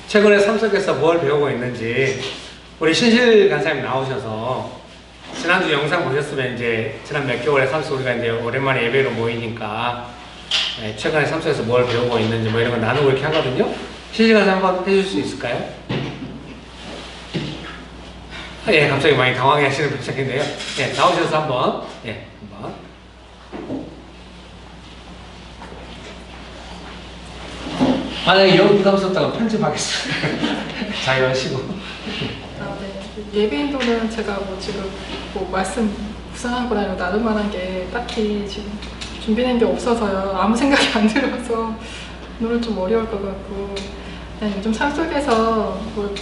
최근에 삶 속에서 뭘 배우고 있는지 우리 신실 간사님 나오셔서 지난주 영상 보셨으면 이제 지난 몇 개월의 삶 속 우리가 이제 오랜만에 예배로 모이니까 최근에 삶 속에서 뭘 배우고 있는지 뭐 이런 거 나누고 이렇게 하거든요. 신실 간사 한번 해줄 수 있을까요? 예, 갑자기 많이 당황해 하시는 분인데요. 예, 나오셔서 한번 한번. 만약에 영 부담스럽다고 편집하겠습니다. 자, 이러시고. 네. 예배인도는 제가 뭐 지금 뭐 말씀 구상한 거나 나눌 만한 게 딱히 지금 준비된 게 없어서요. 아무 생각이 안 들어서 오늘 좀 어려울 것 같고 그냥 요즘 삶 속에서 뭘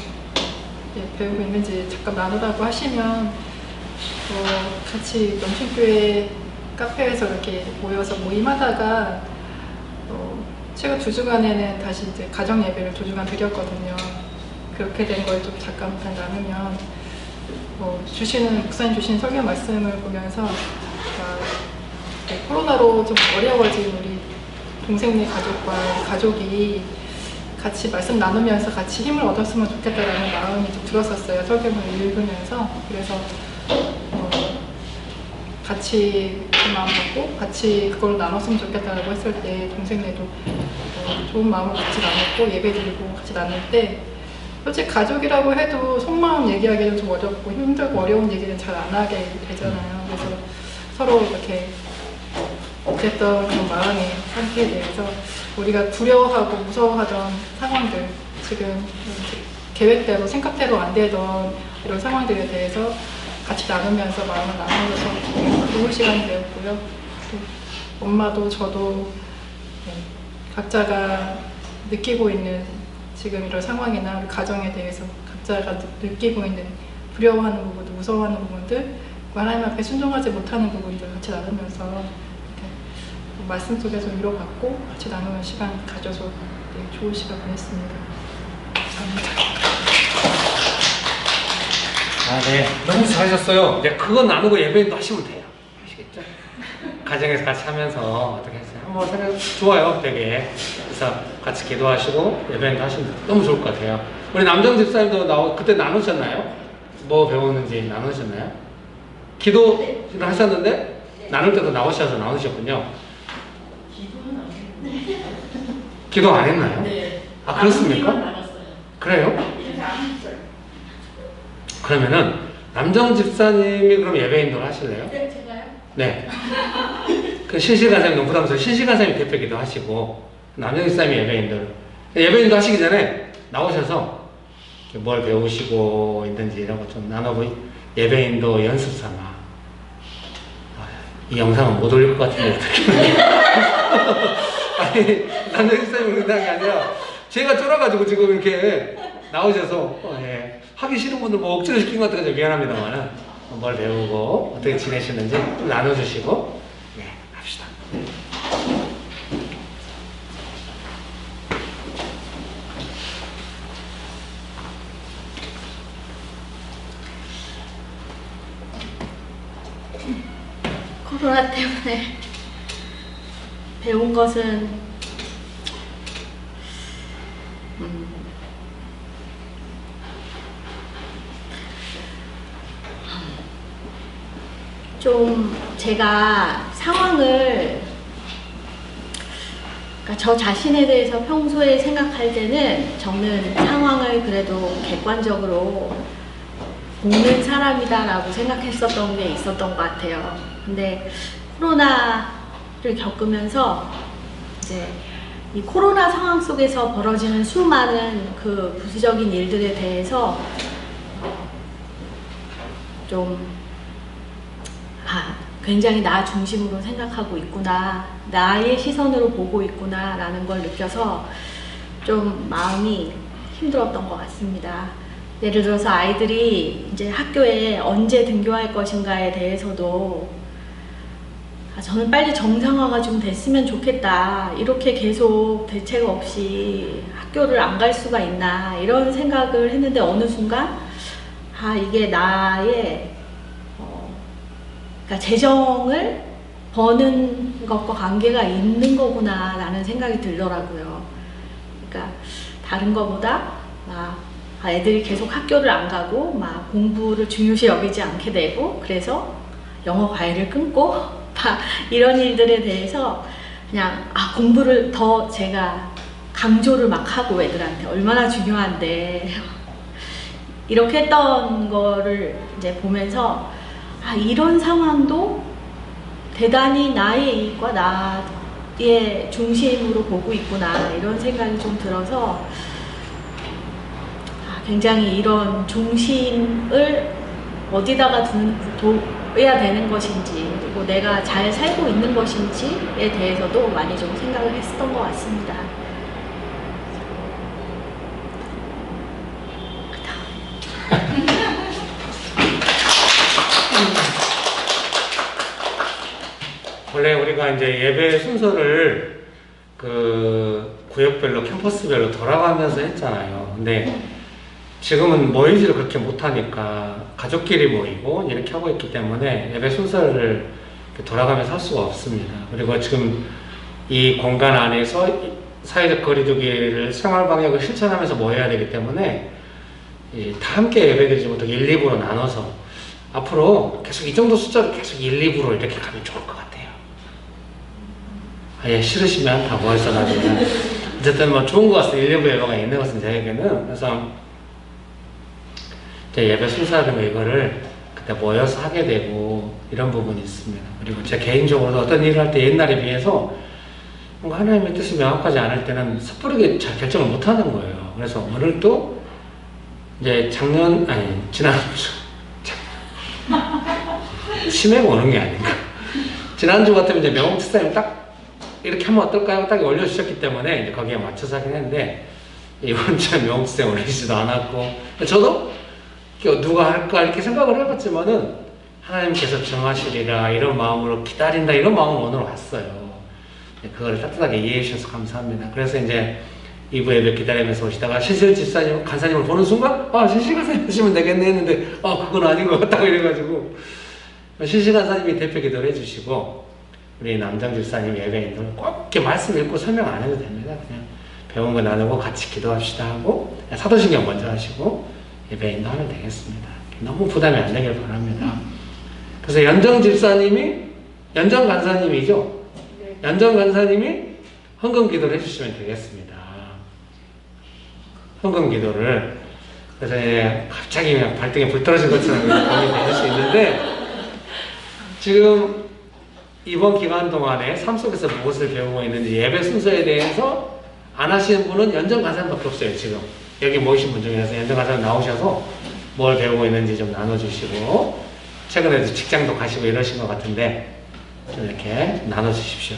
배우고 있는지 잠깐 나누라고 하시면 같이 명신교회 카페에서 이렇게 모여서 모임하다가 최근 2주간에는 다시 이제 가정 예배를 2주간 드렸거든요. 그렇게 된 걸 좀 잠깐 나누면 목사님 주신 설교 말씀을 보면서 코로나로 좀 어려워진 우리 동생네 가족과 가족이 같이 말씀 나누면서 같이 힘을 얻었으면 좋겠다라는 마음이 좀 들었었어요. 설교문을 읽으면서. 그래서 같이 그 마음 갖고 같이 그걸 나눴으면 좋겠다라고 했을 때 동생네도 좋은 마음을 같이 나눴고 예배드리고 같이 나눌 때 솔직히 가족이라고 해도 속마음 얘기하기는 좀 어렵고 힘들고 어려운 얘기는 잘 안 하게 되잖아요. 그래서 서로 이렇게 어쨌든 그런 마음이 상태에 대해서 우리가 두려워하고 무서워하던 상황들 지금 계획대로 생각대로 안 되던 이런 상황들에 대해서 같이 나누면서 마음을 나누면서 좋은 시간이 되었고요. 또 엄마도 저도 각자가 느끼고 있는 지금 이런 상황이나 우리 가정에 대해서 각자가 느끼고 있는 두려워하는 부분들, 무서워하는 부분들, 하나님 앞에 순종하지 못하는 부분들 같이 나누면서 이렇게 말씀 속에서 위로받고 같이 나누는 시간 가져서 좋은 시간 보냈습니다. 감사합니다. 네. 너무 잘하셨어요. 이제 그거 나누고 예배도 하시면 돼요. 아시겠죠? 가정에서 같이 하면서 어떻게 했어요? 한번 생각 좋아요, 되게. 그래서 같이 기도하시고 예배도 하시면 너무 좋을 것 같아요. 우리 남정 집사님도 그때 나누셨나요? 뭐 배웠는지 나누셨나요? 기도를 하셨는데 나눌 때도 나오셔서 나누셨군요. 기도는 안 했는데. 기도 안 했나요? 네. 아, 그렇습니까? 나눴어요. 그래요? 이렇게 안 했어요. 그러면은 남정 집사님이 그럼 예배 인도를 하실래요? 네, 제가요? 네. 그 신실간사님 너무 부담스러워. 신실간사님 대표기도 하시고 남정 집사님이 예배 인도를. 예배 인도 하시기 전에 나오셔서 뭘 배우시고 있는지 이런 거 좀 나눠보고 예배 인도 연습 삼아. 이 영상은 못 올릴 것 같은데 어떻게? 아니 남정 집사님이 그런 게 아니라 제가 쫄아가지고 지금 이렇게 나오셔서 하기 싫은 분들 뭐 억지로 시킨 것 같아서 미안합니다만 뭘 배우고 어떻게 지내시는지 좀 나눠주시고 합시다. 코로나 때문에 배운 것은 좀 제가 상황을 그러니까 저 자신에 대해서 평소에 생각할 때는 저는 상황을 그래도 객관적으로 보는 사람이다라고 생각했었던 게 있었던 것 같아요. 근데 코로나를 겪으면서 이제 이 코로나 상황 속에서 벌어지는 수많은 그 부수적인 일들에 대해서 좀 굉장히 나 중심으로 생각하고 있구나, 나의 시선으로 보고 있구나 라는 걸 느껴서 좀 마음이 힘들었던 것 같습니다. 예를 들어서 아이들이 이제 학교에 언제 등교할 것인가에 대해서도 저는 빨리 정상화가 좀 됐으면 좋겠다, 이렇게 계속 대책 없이 학교를 안 갈 수가 있나 이런 생각을 했는데 어느 순간 이게 나의 그러니까 재정을 버는 것과 관계가 있는 거구나 라는 생각이 들더라고요. 그러니까 다른 거보다 막 애들이 계속 학교를 안 가고 막 공부를 중요시 여기지 않게 되고 그래서 영어 과외를 끊고 막 이런 일들에 대해서 그냥 공부를 더 제가 강조를 막 하고 애들한테 얼마나 중요한데 이렇게 했던 거를 이제 보면서 이런 상황도 대단히 나의 이익과 나의 중심으로 보고 있구나 이런 생각이 좀 들어서 굉장히 이런 중심을 어디다가 둬야 되는 것인지 그리고 내가 잘 살고 있는 것인지에 대해서도 많이 좀 생각을 했었던 것 같습니다. 원래 우리가 이제 예배 순서를 그 구역별로 캠퍼스별로 돌아가면서 했잖아요. 근데 지금은 모이지를 그렇게 못하니까 가족끼리 모이고 이렇게 하고 있기 때문에 예배 순서를 돌아가면서 할 수가 없습니다. 그리고 지금 이 공간 안에서 사회적 거리두기를 생활방역을 실천하면서 모여야 되기 때문에 다 함께 예배드리지 못하고 1, 2부로 나눠서 앞으로 계속 이 정도 숫자로 계속 1, 2부로 이렇게 가면 좋을 것 같아요. 아예 싫으시면 다 모여서 나중에 어쨌든 뭐 좋은 것 같아요. 1, 2부 예배가 있는 것은 저에게는. 그래서 예배 순서라든가 이거를 그때 모여서 하게 되고 이런 부분이 있습니다. 그리고 제 개인적으로도 어떤 일을 할 때 옛날에 비해서 뭔가 하나님의 뜻이 명확하지 않을 때는 섣부르게 잘 결정을 못 하는 거예요. 그래서 오늘도 이제 지난주 치매가 오는 게 아닌가. 지난주 같으면 이제 명홍 집사님 딱 이렇게 하면 어떨까요? 딱 올려주셨기 때문에 이제 거기에 맞춰서 하긴 했는데 이번 주에 명홍 집사님 올리지도 않았고 저도 누가 할까 이렇게 생각을 해봤지만은 하나님께서 정하시리라 이런 마음으로 기다린다 이런 마음으로 오늘 왔어요. 그거를 따뜻하게 이해해 주셔서 감사합니다. 그래서 이제 2부 예배 기다리면서 오시다가 신실 집사님, 간사님을 보는 순간 신실 간사님 하시면 되겠네 했는데 그건 아닌 것 같다고 이래가지고 신실 간사님이 대표 기도를 해주시고 우리 남정 집사님 예배인들 꼭 이렇게 말씀 읽고 설명 안 해도 됩니다. 그냥 배운 거 나누고 같이 기도합시다 하고 사도신경 먼저 하시고 예배인도 하면 되겠습니다. 너무 부담이 안 되길 바랍니다. 그래서 연정 간사님이죠? 네. 연정 간사님이 헌금 기도를 해주시면 되겠습니다. 헌금 기도를. 그래서 갑자기 그냥 발등에 불 떨어진 것처럼 고민이 될 수 있는데 지금 이번 기간 동안에 삶 속에서 무엇을 배우고 있는지 예배 순서에 대해서 안 하시는 분은 연정 간사님밖에 없어요. 지금 여기 모이신 분 중에서 연정 간사님 나오셔서 뭘 배우고 있는지 좀 나눠주시고 최근에도 직장도 가시고 이러신 것 같은데 좀 이렇게 나눠주십시오.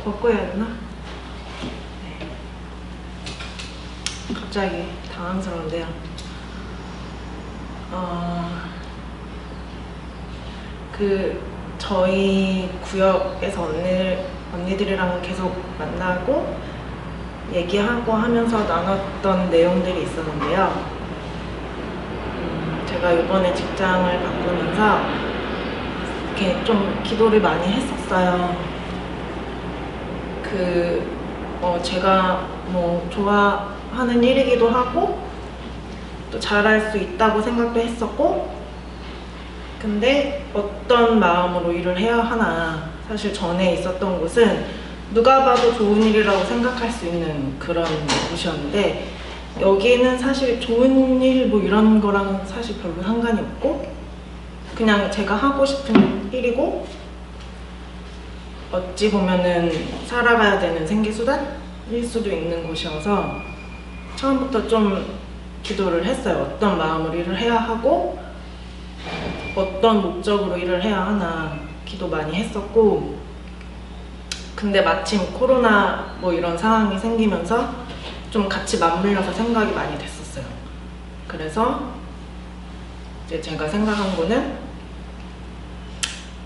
벗고 해야 되나? 네. 갑자기 당황스러운데요. 저희 구역에서 언니들이랑 계속 만나고 얘기하고 하면서 나눴던 내용들이 있었는데요. 제가 이번에 직장을 바꾸면서 이렇게 좀 기도를 많이 했었어요. 제가 뭐 좋아하는 일이기도 하고 또 잘할 수 있다고 생각도 했었고 근데 어떤 마음으로 일을 해야 하나 사실 전에 있었던 곳은 누가 봐도 좋은 일이라고 생각할 수 있는 그런 곳이었는데 여기는 사실 좋은 일 뭐 이런 거랑 사실 별로 상관이 없고 그냥 제가 하고 싶은 일이고 어찌 보면은 살아가야 되는 생계수단일 수도 있는 곳이어서 처음부터 좀 기도를 했어요. 어떤 마음으로 일을 해야 하고 어떤 목적으로 일을 해야 하나 기도 많이 했었고 근데 마침 코로나 뭐 이런 상황이 생기면서 좀 같이 맞물려서 생각이 많이 됐었어요. 그래서 이제 제가 생각한 거는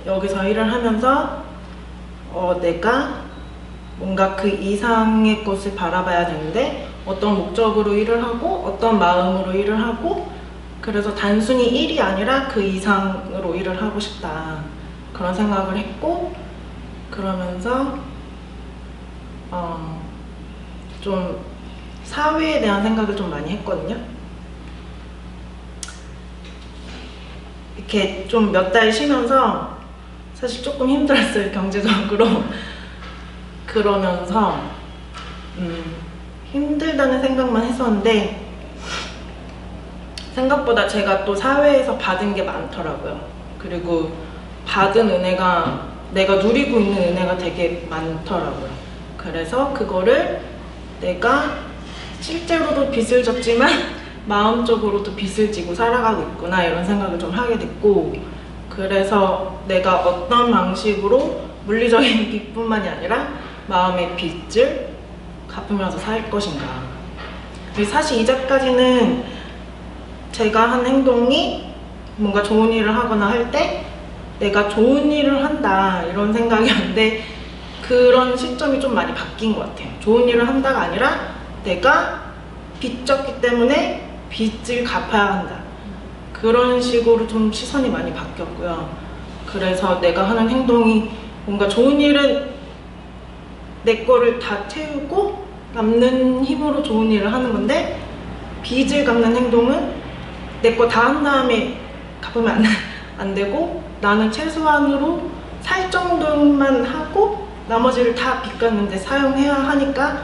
여기서 일을 하면서 내가 뭔가 그 이상의 것을 바라봐야 되는데 어떤 목적으로 일을 하고 어떤 마음으로 일을 하고 그래서 단순히 일이 아니라 그 이상으로 일을 하고 싶다 그런 생각을 했고, 그러면서 좀 사회에 대한 생각을 좀 많이 했거든요. 이렇게 좀 몇 달 쉬면서 사실 조금 힘들었어요, 경제적으로. 그러면서 힘들다는 생각만 했었는데 생각보다 제가 또 사회에서 받은 게 많더라고요. 그리고 받은 은혜가, 내가 누리고 있는 은혜가 되게 많더라고요. 그래서 그거를 내가 실제로도 빚을 졌지만 마음적으로도 빚을 지고 살아가고 있구나 이런 생각을 좀 하게 됐고, 그래서 내가 어떤 방식으로 물리적인 빚뿐만이 아니라 마음의 빚을 갚으면서 살 것인가. 사실 이제까지는 제가 한 행동이 뭔가 좋은 일을 하거나 할 때 내가 좋은 일을 한다 이런 생각이었는데, 그런 시점이 좀 많이 바뀐 것 같아요. 좋은 일을 한다가 아니라 내가 빚졌기 때문에 빚을 갚아야 한다, 그런 식으로 좀 시선이 많이 바뀌었고요. 그래서 내가 하는 행동이, 뭔가 좋은 일은 내 거를 다 채우고 남는 힘으로 좋은 일을 하는 건데, 빚을 갚는 행동은 내 거 다 한 다음에 갚으면 안 되고, 나는 최소한으로 살 정도만 하고 나머지를 다 빚 갚는데 사용해야 하니까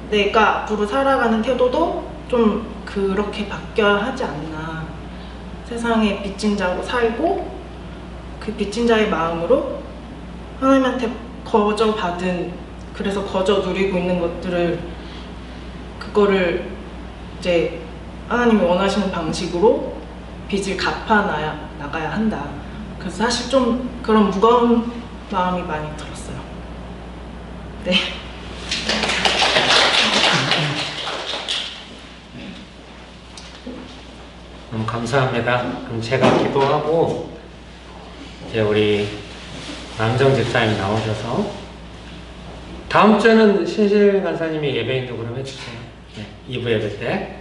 내가 앞으로 살아가는 태도도 좀 그렇게 바뀌어야 하지 않나. 세상에 빚진 자로 살고 그 빚진 자의 마음으로 하나님한테 거저 받은, 그래서 거저 누리고 있는 것들을, 그거를 이제 하나님이 원하시는 방식으로 빚을 나가야 한다. 그래서 사실 좀 그런 무거운 마음이 많이 들었어요. 네. 감사합니다. 그럼 제가 기도하고 이제 우리 남정 집사님 나오셔서, 다음 주에는 신실 간사님이 예배인도 그럼 해주세요. 네, 2부 예배 때.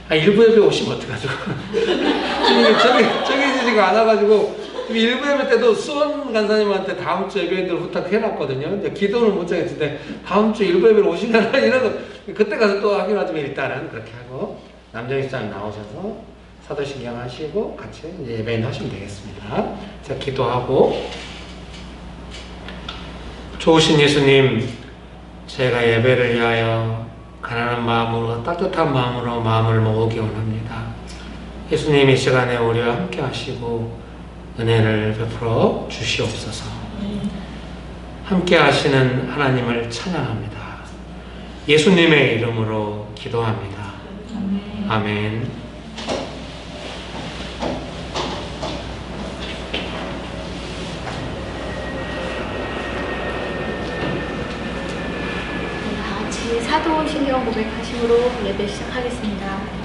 1부 예배 오시면 어떡하죠? 지금 정해지지가 않아가지고 1부 예배 때도 수원 간사님한테 다음 주 예배인들 부탁해놨거든요. 근데 기도는 못 정했는데 다음 주 1부 예배를 오시려나 이러고, 그때 가서 또 확인하지만 일단은 그렇게 하고, 남정 집사님 나오셔서 사도신경 하시고 같이 이제 예배인 하시면 되겠습니다. 자, 기도하고. 좋으신 예수님, 제가 예배를 위하여 가난한 마음으로, 따뜻한 마음으로 마음을 모으기 원합니다. 예수님, 이 시간에 우리와 함께 하시고 은혜를 베풀어 주시옵소서. 함께 하시는 하나님을 찬양합니다. 예수님의 이름으로 기도합니다. 아멘. 사도신경 고백하심으로 예배 시작하겠습니다.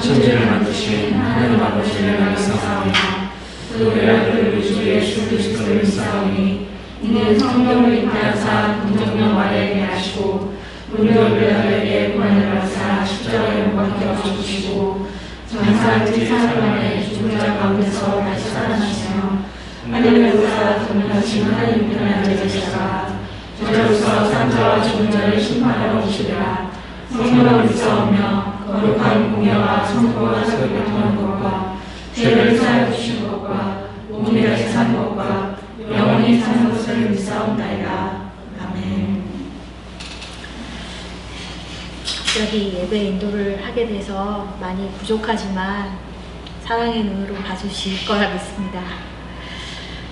천지를 만드신 하나님 아버지를 믿사오니 그 외아들 우리 주 예수 그리스도를 믿사오니 이는 성령을 인하사 긍정령 아래 계하시고 우리를 외아들에게 구원을 받사 십자가에 못 박혀 죽으시고 장사 7사흘 만에 죽은 자 가운데서 다시 살아나시며 하늘에 오사 전능하신 하나님 편에 앉아 계시다가 저로서 산자와 죽은 자를 심판하러 오시리라. 성령을 믿사오며 거룩한 공예와 성도와 설교를 통한 것과 죄를 사하여 주신 것과 몸이 다시 산 것과 영원히 사는 것을 믿사옵나이다. 아멘. 여기 예배 인도를 하게 돼서 많이 부족하지만 사랑의 눈으로 봐주실 거라 믿습니다.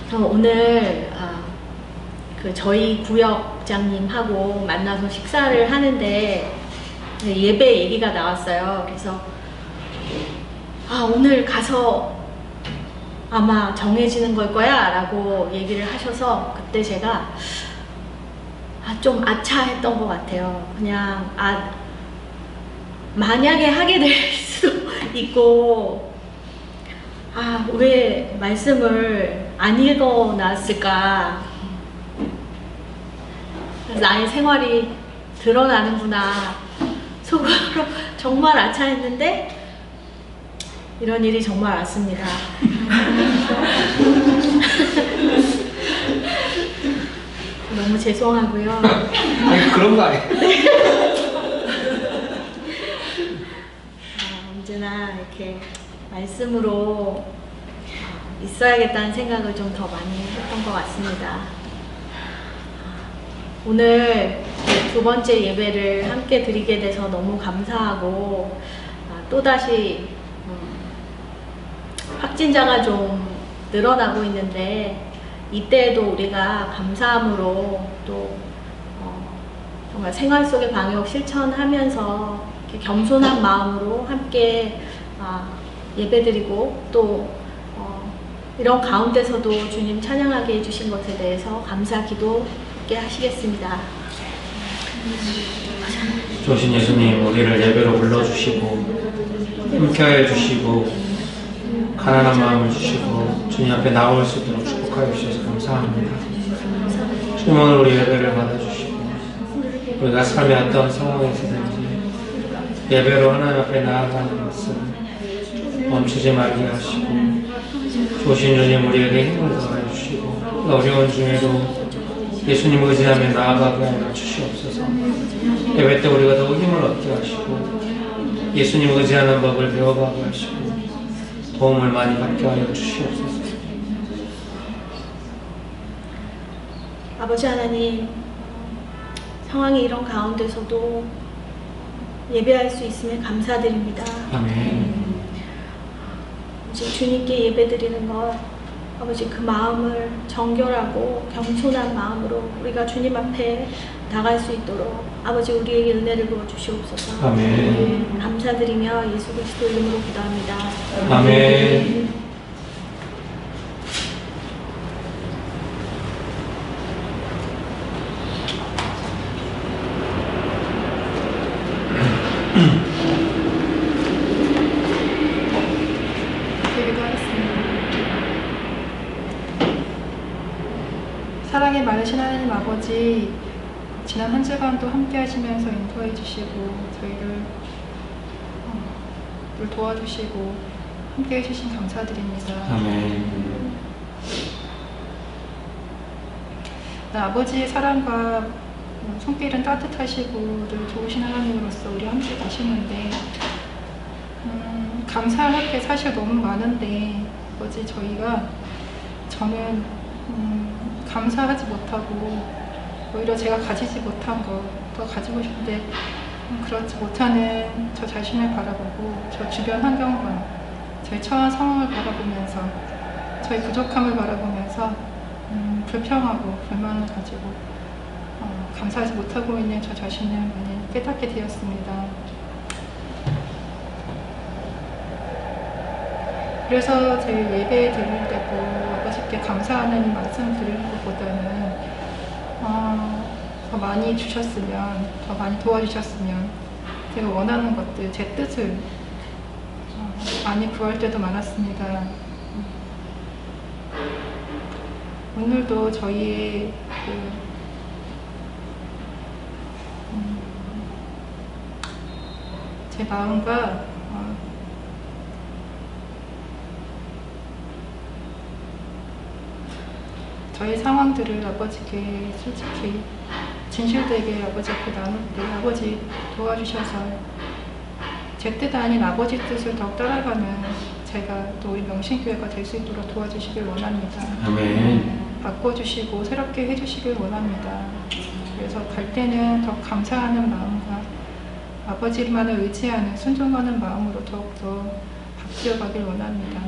그래서 오늘 저희 구역장님하고 만나서 식사를 하는데 예배 얘기가 나왔어요. 그래서 오늘 가서 아마 정해지는 걸 거야 라고 얘기를 하셔서, 그때 제가 좀 아차했던 것 같아요. 그냥 만약에 하게 될 수도 있고, 왜 말씀을 안 읽어놨을까, 나의 생활이 드러나는구나 속으로 정말 아차했는데 이런 일이 정말 왔습니다. 너무 죄송하고요. 아니 그런 거 아니에요. 언제나 이렇게 말씀으로 있어야겠다는 생각을 좀 더 많이 했던 것 같습니다. 오늘 두 번째 예배를 함께 드리게 돼서 너무 감사하고 또다시 확진자가 좀 늘어나고 있는데 이때에도 우리가 감사함으로 또 정말 생활 속의 방역 실천하면서 이렇게 겸손한 마음으로 함께 예배드리고 또 이런 가운데서도 주님 찬양하게 해주신 것에 대해서 감사 기도 함께 하시겠습니다. 좋으신 예수님, 우리를 예배로 불러주시고 함께하여 주시고 가난한 마음을 주시고 주님 앞에 나올 수 있도록 축복하여 주셔서 감사합니다. 주님, 오늘 우리 예배를 받아주시고 우리가 삶의 어떤 상황에서든지 예배로 하나님 앞에 나아가는 것을 멈추지 말게 하시고 좋으신 주님, 우리에게 힘을 더하여 주시고 어려운 중에도 예수님 의지하며 나아가게 하여 주시옵소서. 예배 때 우리가 더욱 힘을 얻게 하시고 예수님 의지하는 법을 배워가게 하시고 도움을 많이 받게 하여 주시옵소서. 아버지 하나님, 상황이 이런 가운데서도 예배할 수 있음에 감사드립니다. 아멘. 이제 주님께 예배드리는 것, 아버지 그 마음을 정결하고 겸손한 마음으로 우리가 주님 앞에 나갈 수 있도록 아버지 우리에게 은혜를 부어 주시옵소서. 아멘. 감사드리며 예수 그리스도 이름으로 기도합니다. 아멘. 사랑이 많으신 하나님 아버지, 지난 한 주간도 함께 하시면서 인도해 주시고 저희를 늘 도와주시고 함께 해주신 감사드립니다. 아멘. 아버지의 사랑과 손길은 따뜻하시고 늘 좋으신 하나님으로서 우리 함께 가시는데 감사할 게 사실 너무 많은데 아버지 저는 감사하지 못하고 오히려 제가 가지지 못한 거 더 가지고 싶은데 그렇지 못하는 저 자신을 바라보고 저 주변 환경과 저희 처한 상황을 바라보면서 저희 부족함을 바라보면서 불평하고 불만을 가지고 감사하지 못하고 있는 저 자신을 많이 깨닫게 되었습니다. 그래서 저희 예배 드릴 때도 아버지께 감사하는 말씀 드리는 것보다는 더 많이 주셨으면, 더 많이 도와주셨으면 제가 원하는 것들, 제 뜻을 많이 구할 때도 많았습니다. 오늘도 저희의 제 마음과 저희 상황들을 아버지께 솔직히 진실되게 아버지 앞에 나눌 때 아버지 도와주셔서 제 뜻 아닌 아버지 뜻을 더 따라가는 제가 또 우리 명신교회가 될 수 있도록 도와주시길 원합니다. 아멘. 바꿔주시고 새롭게 해주시길 원합니다. 그래서 갈 때는 더 감사하는 마음과 아버지만을 의지하는 순종하는 마음으로 더욱더 바뀌어 가길 원합니다.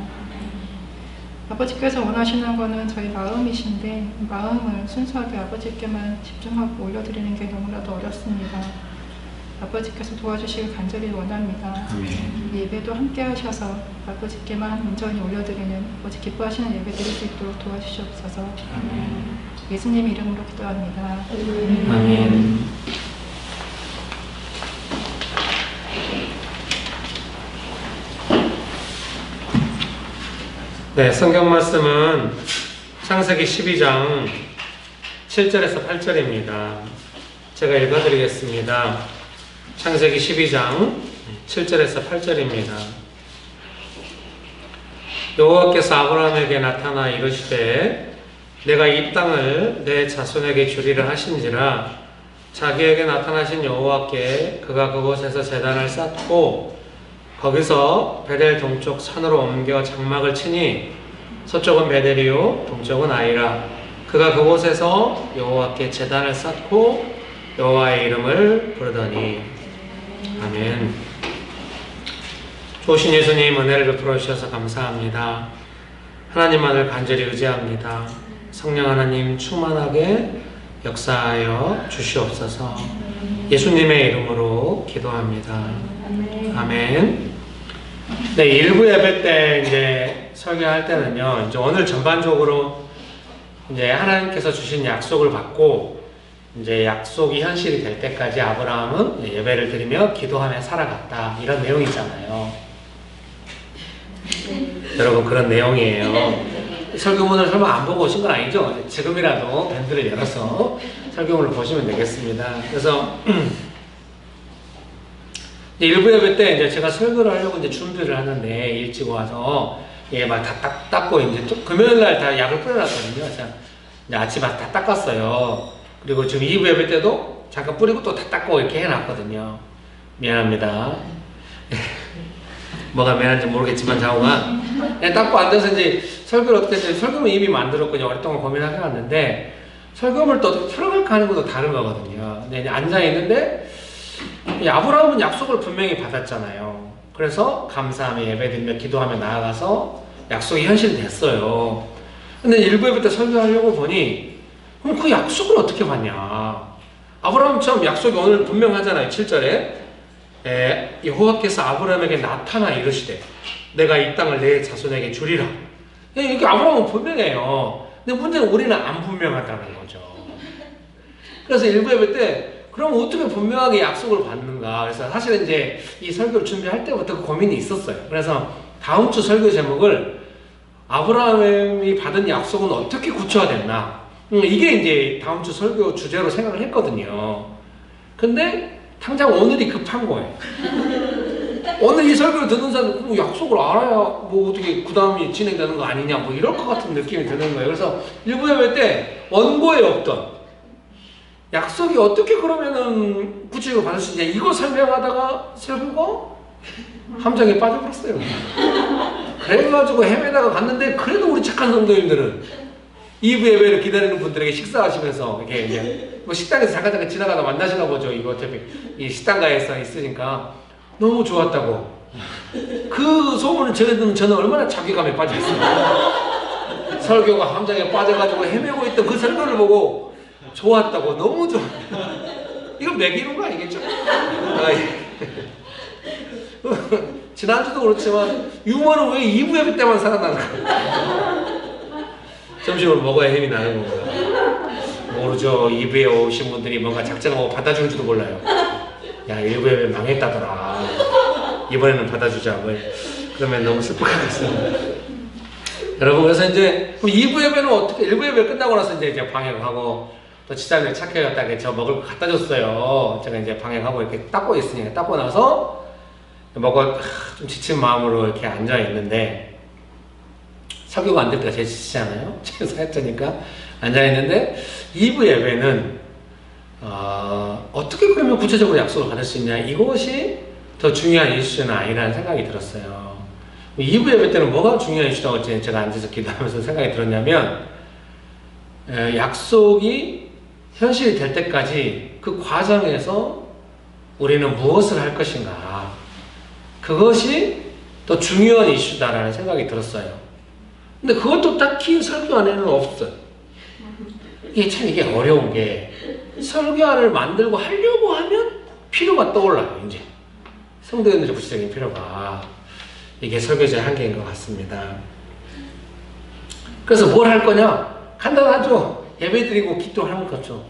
아버지께서 원하시는 것은 저희 마음이신데 마음을 순수하게 아버지께만 집중하고 올려드리는 게 너무나도 어렵습니다. 아버지께서 도와주시길 간절히 원합니다. 아멘. 예배도 함께 하셔서 아버지께만 온전히 올려드리는 아버지 기뻐하시는 예배 드릴 수 있도록 도와주시옵소서. 아멘. 예수님 이름으로 기도합니다. 아멘. 네, 성경 말씀은 창세기 12장 7절에서 8절입니다. 제가 읽어드리겠습니다. 창세기 12장 7절에서 8절입니다. 여호와께서 아브라함에게 나타나 이르시되 내가 이 땅을 내 자손에게 주리라 하신지라 자기에게 나타나신 여호와께 그가 그곳에서 제단을 쌓고 거기서 베델 동쪽 산으로 옮겨 장막을 치니 서쪽은 베델이요 동쪽은 아이라 그가 그곳에서 여호와께 제단을 쌓고 여호와의 이름을 부르더니 아멘. 좋으신 예수님 은혜를 베풀어 주셔서 감사합니다. 하나님만을 간절히 의지합니다. 성령 하나님 충만하게 역사하여 주시옵소서. 예수님의 이름으로 기도합니다. 아멘. 네, 일부 예배 때 이제 설교할 때는요, 이제 오늘 전반적으로 이제 하나님께서 주신 약속을 받고 이제 약속이 현실이 될 때까지 아브라함은 예배를 드리며 기도하며 살아갔다. 이런 내용이잖아요. 여러분, 그런 내용이에요. 설교문을 설마 안 보고 오신 건 아니죠? 지금이라도 밴드를 열어서 설교문을 보시면 되겠습니다. 그래서 일부 예배 때 이제 제가 설교를 하려고 이제 준비를 하는데 일찍 와서 막 다 닦고 이제 또 금요일 날 다 약을 뿌려놨거든요. 그래서 이제 아침에 다 닦았어요. 그리고 지금 2부 예배 때도 잠깐 뿌리고 또 다 닦고 이렇게 해놨거든요. 미안합니다. 뭐가 미안한지 모르겠지만 자오가 닦고 앉아서 이제 설교를 어떻게 했지? 설교문 이미 만들었거든요. 오랫동안 고민을 해왔는데 설교문을 또 틀어갈까 하는 것도 다른 거거든요. 근데 이제 앉아있는데 아브라함은 약속을 분명히 받았잖아요. 그래서 감사하며 예배드리며 기도하며 나아가서 약속이 현실이 됐어요. 근데 일부 예배 때 설교하려고 보니 그럼 그 약속을 어떻게 받냐? 아브라함처럼 약속이 오늘 분명하잖아요. 7절에 여호와께서 아브라함에게 나타나 이르시되 내가 이 땅을 내 자손에게 주리라. 이게 아브라함은 분명해요. 근데 문제는 우리는 안 분명하다는 거죠. 그래서 일부 예배 때 그럼 어떻게 분명하게 약속을 받는가? 그래서 사실은 이제 이 설교를 준비할 때부터 그 고민이 있었어요. 그래서 다음 주 설교 제목을 아브라함이 받은 약속은 어떻게 구체화됐나? 이게 이제 다음 주 설교 주제로 생각을 했거든요. 근데 당장 오늘이 급한 거예요. 오늘 이 설교를 듣는 사람은 약속을 알아야 뭐 어떻게 그 다음이 진행되는 거 아니냐 뭐 이럴 것 같은 느낌이 드는 거예요. 그래서 일부 예배 때 원고에 없던 약속이 어떻게 그러면은 구체적으로 받을 수 있냐 이거 설명하다가 설교가 함정에 빠져버렸어요. 그래가지고 헤매다가 갔는데 그래도 우리 착한 성도님들은 2부 예배를 기다리는 분들에게 식사하시면서 이렇게 이제 뭐 식당에서 잠깐 지나가다 만나시나 보죠. 이거 어차피 이 식당가에서 있으니까 너무 좋았다고. 그 소문을 전해드는 저는 얼마나 자괴감에 빠져있어요. 설교가 함정에 빠져가지고 헤매고 있던 그 설교를 보고 좋았다고. 너무 좋아. 이거 매기는 거 아니겠죠? 지난주도 그렇지만 유머는 왜 2부 예배 때만 살아나는 거야? 점심을 먹어야 힘이 나는 건가? 모르죠. 2부에 오신 분들이 뭔가 작정하고 받아줄지도 몰라요. 야, 1부 예배 망했다더라. 이번에는 받아주자. 그러면 너무 슬프게 됐어요. 여러분, 그래서 이제 2부 예배는 어떻게, 1부 예배 끝나고 나서 이제 방역하고 또 지자님이 착해졌다게 저 먹을 거 갖다 줬어요. 제가 이제 방역하고 이렇게 닦고 있으니까 닦고 나서 먹어 좀 지친 마음으로 이렇게 앉아 있는데 설교가 안 될 때가 제일 지치잖아요. 제가 했으니까 앉아 있는데 2부 예배는 어떻게 그러면 구체적으로 약속을 받을 수 있냐 이것이 더 중요한 이슈는 아니라는 생각이 들었어요. 2부 예배 때는 뭐가 중요한 이슈라고 제가 앉아서 기도하면서 생각이 들었냐면 약속이 현실이 될 때까지 그 과정에서 우리는 무엇을 할 것인가 그것이 더 중요한 이슈다라는 생각이 들었어요. 근데 그것도 딱히 설교안에는 없어요. 이게 어려운 게 설교안을 만들고 하려고 하면 필요가 떠올라요. 이제 성도님들의 구체적인 필요가 이게 설교자의 한계인 것 같습니다. 그래서 뭘 할 거냐? 간단하죠. 예배드리고 기도하는 거죠.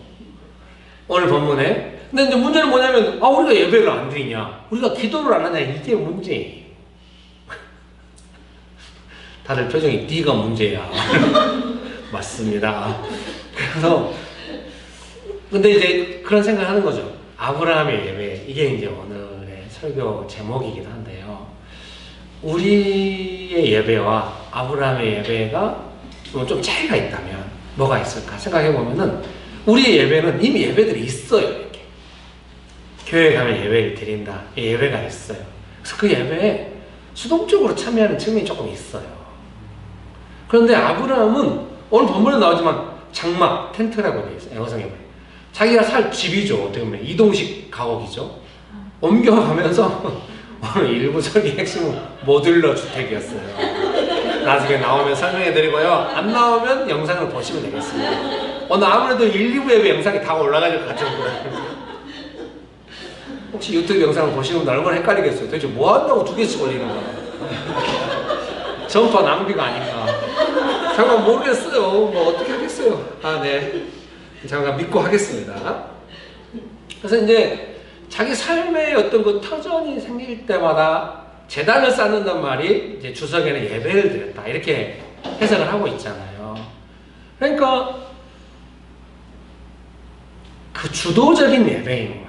오늘 본문에. 근데 이제 문제는 뭐냐면 우리가 예배를 안 드리냐? 우리가 기도를 안 하냐? 이게 문제예요. 다들 표정이 네가 문제야. 맞습니다. 그래서 근데 이제 그런 생각을 하는 거죠. 아브라함의 예배, 이게 이제 오늘의 설교 제목이기도 한데요. 우리의 예배와 아브라함의 예배가 좀 차이가 있다면 뭐가 있을까 생각해 보면은, 우리의 예배는 이미 예배들이 있어요. 이렇게 교회 가면 예배를 드린다, 예배가 있어요. 그래서 그 예배에 수동적으로 참여하는 측면이 조금 있어요. 그런데 아브라함은 오늘 본문에 나오지만 장막, 텐트라고 되어 있어요. 영어성에 보면 자기가 살 집이죠. 어떻게 보면 이동식 가옥이죠. 옮겨가면서 오늘 일부 설계 핵심은 모듈러 주택이었어요. 나중에 나오면 설명해드리고요. 안 나오면 영상을 보시면 되겠습니다. 오늘 아무래도 1, 2부 예배 영상이 다 올라갈 것 같아요. 혹시 유튜브 영상을 보시면 얼마나 헷갈리겠어요. 도대체 뭐 한다고 2개씩 올리는 거야. 전파 낭비가 아닌가. 잠깐 모르겠어요. 뭐 어떻게 하겠어요. 아, 네. 잠깐 믿고 하겠습니다. 그래서 이제 자기 삶의 어떤 그 터전이 생길 때마다 제단을 쌓는단 말이 이제 주석에는 예배를 드렸다, 이렇게 해석을 하고 있잖아요. 그러니까 그 주도적인 예배인 거예요.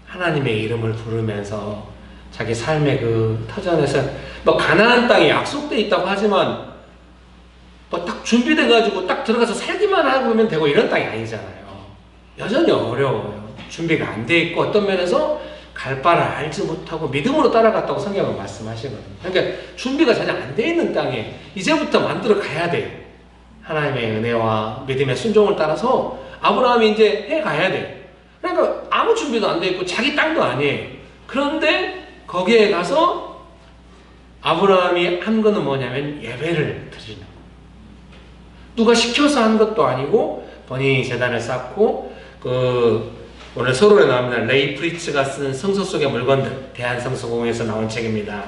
하나님의 이름을 부르면서 자기 삶의 그 터전에서 뭐 가나안 땅이 약속돼 있다고 하지만 뭐 딱 준비돼 가지고 딱 들어가서 살기만 하면 되고 이런 땅이 아니잖아요. 여전히 어려워요. 준비가 안 돼 있고 어떤 면에서 갈 바를 알지 못하고 믿음으로 따라갔다고 성경은 말씀하시거든요. 그러니까 준비가 전혀 안 돼 있는 땅에 이제부터 만들어 가야 돼요. 하나님의 은혜와 믿음의 순종을 따라서 아브라함이 이제 해 가야 돼요. 그러니까 아무 준비도 안 돼 있고 자기 땅도 아니에요. 그런데 거기에 가서 아브라함이 한 거는 뭐냐면 예배를 드리는 거예요. 누가 시켜서 한 것도 아니고 본인이 제단을 쌓고, 오늘 서론에 나옵니다. 레이 프리츠가 쓴 성서 속의 물건들, 대한성서공회에서 나온 책입니다.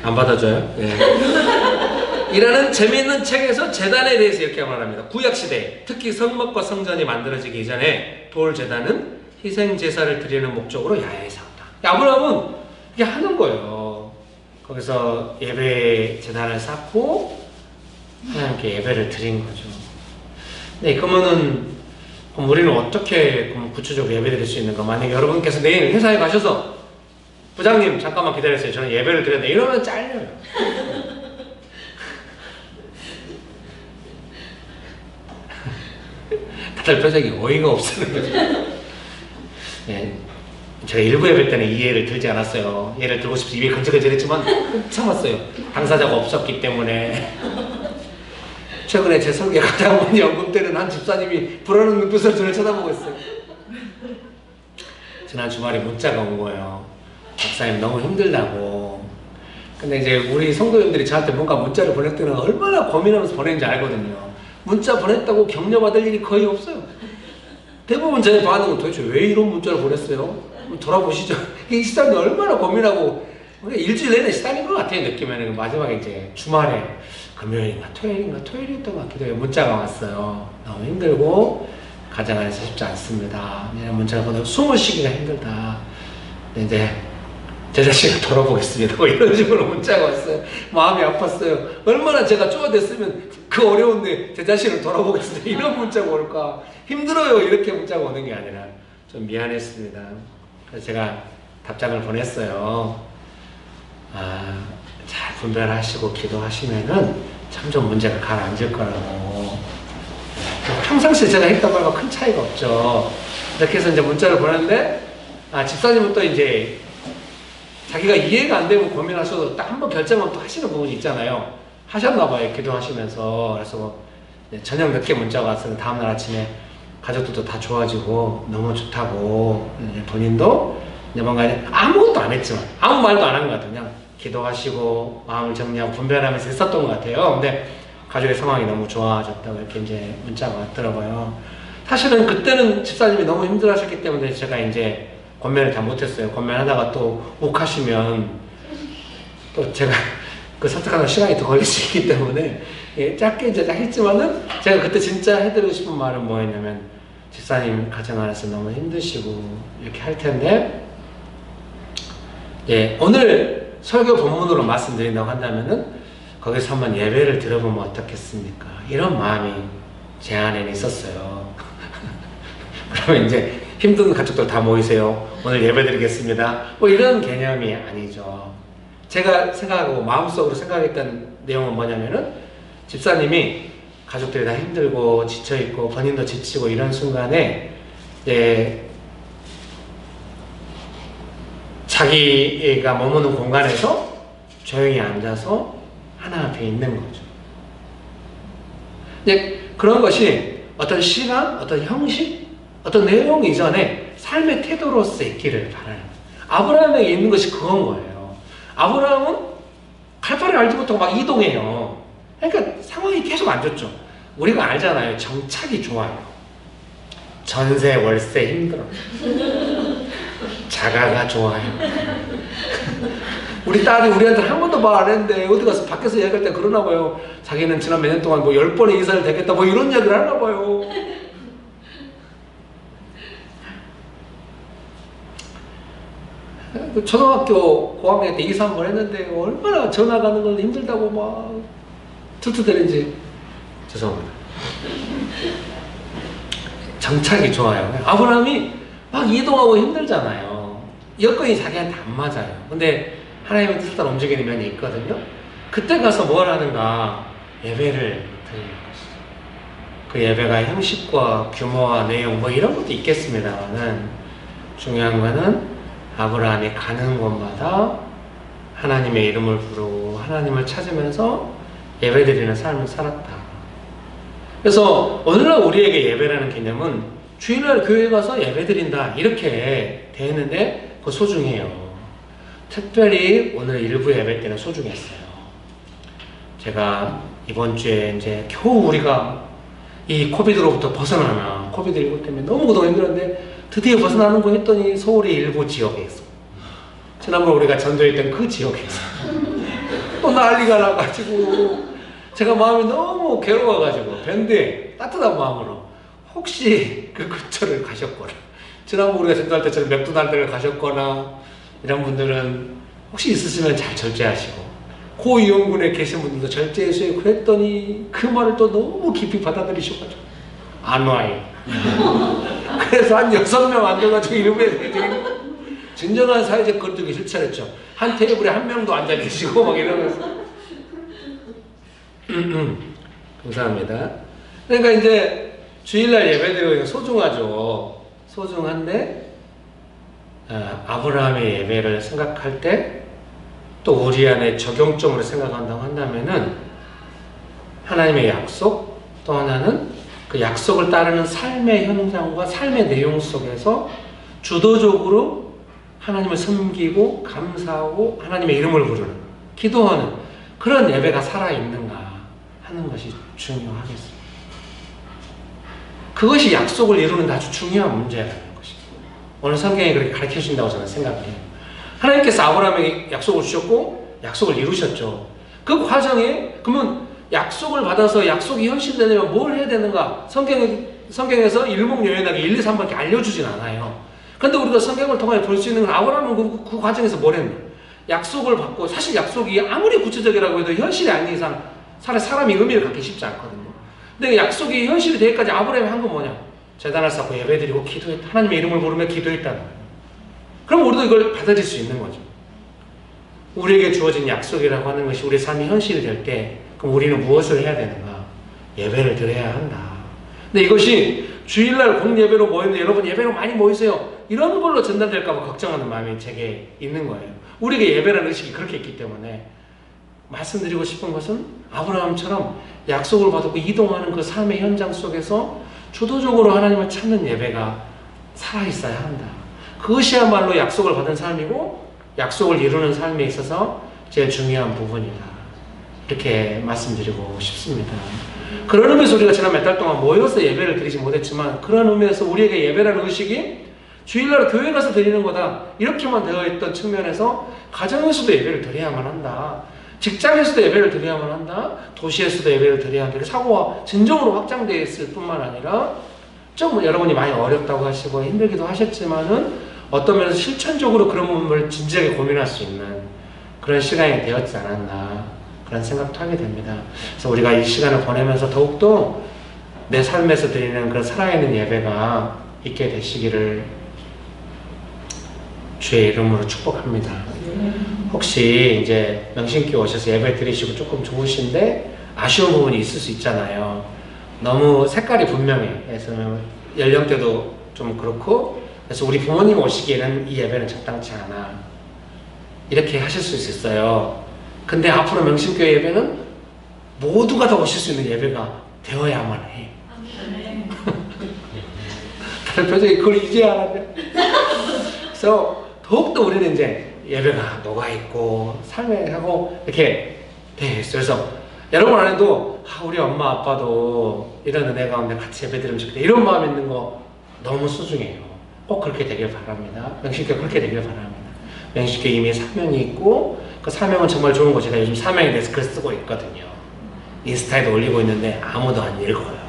안 받아줘요? 네. 이라는 재미있는 책에서 제단에 대해서 이렇게 말합니다. 구약시대, 특히 성막과 성전이 만들어지기 이전에 돌 제단은 희생제사를 드리는 목적으로 야외에 세웠다. 아브라함은 이게 하는 거예요. 거기서 예배 제단을 쌓고 하나님께 예배를 드린 거죠. 네, 그러면은 우리는 어떻게 구체적으로 예배 드릴 수 있는가? 만약에 여러분께서 내일 회사에 가셔서 부장님 잠깐만 기다리세요, 저는 예배를 드려야 돼, 이러면 잘려요. 다들 표정이 어이가 없으는 거죠. 예, 제가 일부 예배 때는 이 예를 들지 않았어요. 예를 들고 싶어서 입이 근질근질했지만 참았어요. 당사자가 없었기 때문에. 최근에 제 설교에 가장 많이 언급되는 한 집사님이 불안한 눈빛으로 저를 쳐다보고 있어요. 지난 주말에 문자가 온 거예요. 목사님 너무 힘들다고. 근데 이제 우리 성도님들이 저한테 뭔가 문자를 보낼 때는 얼마나 고민하면서 보내는지 알거든요. 문자 보냈다고 격려받을 일이 거의 없어요. 대부분 제 반응은 도대체 왜 이런 문자를 보냈어요? 돌아보시죠. 이 시장이 얼마나 고민하고 일주일 내내 시달린 것 같아요. 느끼면 마지막에 이제 주말에 금요일인가 토요일이었던 것 같기도 해요. 문자가 왔어요. 너무 힘들고 가정 안에서 쉽지 않습니다. 문자가 보내고 숨을 쉬기가 힘들다. 근데 이제 제 자신을 돌아보겠습니다. 뭐 이런 식으로 문자가 왔어요. 마음이 아팠어요. 얼마나 제가 쪼아댔으면 그 어려운데 제 자신을 돌아보겠습니다. 이런 문자가 올까? 힘들어요. 이렇게 문자가 오는 게 아니라 좀 미안했습니다. 그래서 제가 답장을 보냈어요. 잘 분별하시고 기도하시면은 점점 문제가 가라앉을 거라고. 평상시에 제가 했던 말과 큰 차이가 없죠. 이렇게 해서 이제 문자를 보냈는데, 집사님은 또 이제 자기가 이해가 안 되고 고민하셔도 딱 한번 결정하면 또 하시는 부분이 있잖아요. 하셨나봐요. 기도하시면서. 그래서 뭐 저녁 늦게 문자가 왔으면 다음날 아침에 가족들도 다 좋아지고 너무 좋다고, 본인도 이제 뭔가 아무것도 안 했지만 아무 말도 안 한 것 같아요. 그냥 기도하시고 마음을 정리하고 분별하면서 했었던 것 같아요. 근데 가족의 상황이 너무 좋아졌다고 이렇게 이제 문자가 왔더라고요. 사실은 그때는 집사님이 너무 힘들어하셨기 때문에 제가 이제 권면을 다 못했어요. 권면하다가 또 욱하시면 또 제가 그 선택하는 시간이 더 걸릴 수 있기 때문에 짧게 이제 했지만은 제가 그때 진짜 해드리고 싶은 말은 뭐였냐면, 집사님 가정 안에서 너무 힘드시고 이렇게 할 텐데, 오늘 설교 본문으로 말씀드린다고 한다면은 거기서 한번 예배를 들어보면 어떻겠습니까? 이런 마음이 제 안에는 있었어요. 그러면 이제 힘든 가족들 다 모이세요. 오늘 예배 드리겠습니다. 뭐 이런 개념이 아니죠. 제가 생각하고 마음속으로 생각했던 내용은 뭐냐면은 집사님이 가족들이 다 힘들고 지쳐있고 본인도 지치고 이런 순간에 자기가 머무는 공간에서 조용히 앉아서 하나 앞에 있는 거죠. 그런 것이 어떤 시간, 어떤 형식, 어떤 내용 이전에 삶의 태도로서 있기를 바라요. 아브라함에게 있는 것이 그건 거예요. 아브라함은 갈 바를 알지 못하고 막 이동해요. 그러니까 상황이 계속 안 좋죠. 우리가 알잖아요. 정착이 좋아요. 전세, 월세 힘들어. 자가가 좋아요. 우리 딸이 우리한테 한 번도 말 안 했는데 어디 가서 밖에서 얘기할 때 그러나 봐요. 자기는 지난 몇 년 동안 뭐 10번의 이사를 되겠다 뭐 이런 얘기를 하나 봐요. 초등학교 고학년 때 이사 한 번 했는데 얼마나 전화 가는 건 힘들다고 막 투투대는지 죄송합니다. 정착이 좋아요. 아브라함이 막 이동하고 힘들잖아요. 여건이 자기한테 안 맞아요. 근데 하나님의 뜻을 따라 움직이는 면이 있거든요. 그때 가서 뭘 하는가? 예배를 드리는 것이죠. 그 예배가 형식과 규모와 내용 뭐 이런 것도 있겠습니다만은 중요한 거는 아브라함이 가는 곳마다 하나님의 이름을 부르고 하나님을 찾으면서 예배드리는 삶을 살았다. 그래서 오늘날 우리에게 예배라는 개념은 주일날 교회 가서 예배드린다 이렇게 돼 있는데 그거 소중해요. 특별히 오늘 일부 예배 때는 소중했어요. 제가 이번 주에 이제 겨우 우리가 이 코비드로부터 벗어나나 코비드19 때문에 너무 그동안 힘들었는데 드디어 벗어나는 거 했더니 서울의 일부 지역에서 지난번 우리가 전도했던 그 지역에서 또 난리가 나가지고 제가 마음이 너무 괴로워가지고 밴드에 따뜻한 마음으로 혹시 그 근처를 가셨거나 지난번 우리가 전도할 때처럼 맥도날드를 가셨거나 이런 분들은 혹시 있으시면 잘 절제하시고 고위험군에 계신 분들도 절제해주세요 그랬더니 그 말을 또 너무 깊이 받아들이셔가지고 안 와요. 그래서 한 6명 앉아가지고 이름에 진정한 사회적 거리두기 실천했죠. 한 테이블에 한 명도 앉아 계시고 막 이러면서 감사합니다. 그러니까 이제 주일날 예배드리고 소중하죠. 소중한데 아브라함의 예배를 생각할 때 또 우리 안에 적용점으로 생각한다고 한다면은 하나님의 약속 또 하나는 그 약속을 따르는 삶의 현장과 삶의 내용 속에서 주도적으로 하나님을 섬기고 감사하고 하나님의 이름을 부르는 기도하는 그런 예배가 살아있는가 하는 것이 중요하겠습니다. 그것이 약속을 이루는 데 아주 중요한 문제라는 것입니다. 오늘 성경이 그렇게 가르쳐 주신다고 저는 생각해요. 하나님께서 아브라함에게 약속을 주셨고 약속을 이루셨죠. 그 과정에 그러면 약속을 받아서 약속이 현실되려면 뭘 해야 되는가? 성경에서 일목요연하게 1, 2, 3밖에 알려주진 않아요. 그런데 우리가 성경을 통해 볼 수 있는 건 아브라함은 그 과정에서 뭘 했나? 약속을 받고 사실 약속이 아무리 구체적이라고 해도 현실이 아닌 이상 사람이 의미를 갖기 쉽지 않거든요. 근데 약속이 현실이 되기까지 아브라함이 한 건 뭐냐? 제단을 쌓고 예배드리고 기도했다. 하나님의 이름을 부르며 기도했다는 거예요. 그럼 우리도 이걸 받아들일 수 있는 거죠. 우리에게 주어진 약속이라고 하는 것이 우리 삶이 현실이 될 때 그럼 우리는 무엇을 해야 되는가? 예배를 드려야 한다. 근데 이것이 주일날 공예배로 모이는데 여러분 예배로 많이 모이세요. 이런 걸로 전달될까 봐 걱정하는 마음이 제게 있는 거예요. 우리에게 예배라는 의식이 그렇게 있기 때문에 말씀드리고 싶은 것은 아브라함처럼 약속을 받고 이동하는 그 삶의 현장 속에서 주도적으로 하나님을 찾는 예배가 살아있어야 한다. 그것이야말로 약속을 받은 삶이고 약속을 이루는 삶에 있어서 제일 중요한 부분이다. 이렇게 말씀드리고 싶습니다. 그런 의미에서 우리가 지난 몇 달 동안 모여서 예배를 드리지 못했지만 그런 의미에서 우리에게 예배라는 의식이 주일날 교회 가서 드리는 거다. 이렇게만 되어 있던 측면에서 가정에서도 예배를 드려야만 한다. 직장에서도 예배를 드려야만 한다. 도시에서도 예배를 드려야 한다. 사고가 진정으로 확장되어 있을 뿐만 아니라 좀 여러분이 많이 어렵다고 하시고 힘들기도 하셨지만은 어떤 면에서 실천적으로 그런 부분을 진지하게 고민할 수 있는 그런 시간이 되었지 않았나 그런 생각도 하게 됩니다. 그래서 우리가 이 시간을 보내면서 더욱더 내 삶에서 드리는 그런 살아있는 예배가 있게 되시기를 주의 이름으로 축복합니다. 혹시 이제 명신교회 오셔서 예배 드리시고 조금 좋으신데 아쉬운 부분이 있을 수 있잖아요. 너무 색깔이 분명해. 그래서 연령대도 좀 그렇고, 그래서 우리 부모님 오시기에는 이 예배는 적당치 않아. 이렇게 하실 수 있어요. 근데 앞으로 명신교회 예배는 모두가 다 오실 수 있는 예배가 되어야만 해. 다른 표정이 그걸 이제 알았네. 그래서 더욱더 우리는 이제 예배가 녹아있고 삶에 하고 이렇게 돼 있어요. 그래서 여러분 안에도 우리 엄마 아빠도 이런 은혜 가운데 같이 예배 드리면 좋겠다 이런 마음 있는 거 너무 소중해요. 꼭 그렇게 되길 바랍니다. 명신교회 그렇게 되길 바랍니다. 명신교회 이미 사명이 있고 그 사명은 정말 좋은 거 제가 요즘 사명에 대해서 글 쓰고 있거든요. 인스타에도 올리고 있는데 아무도 안 읽어요.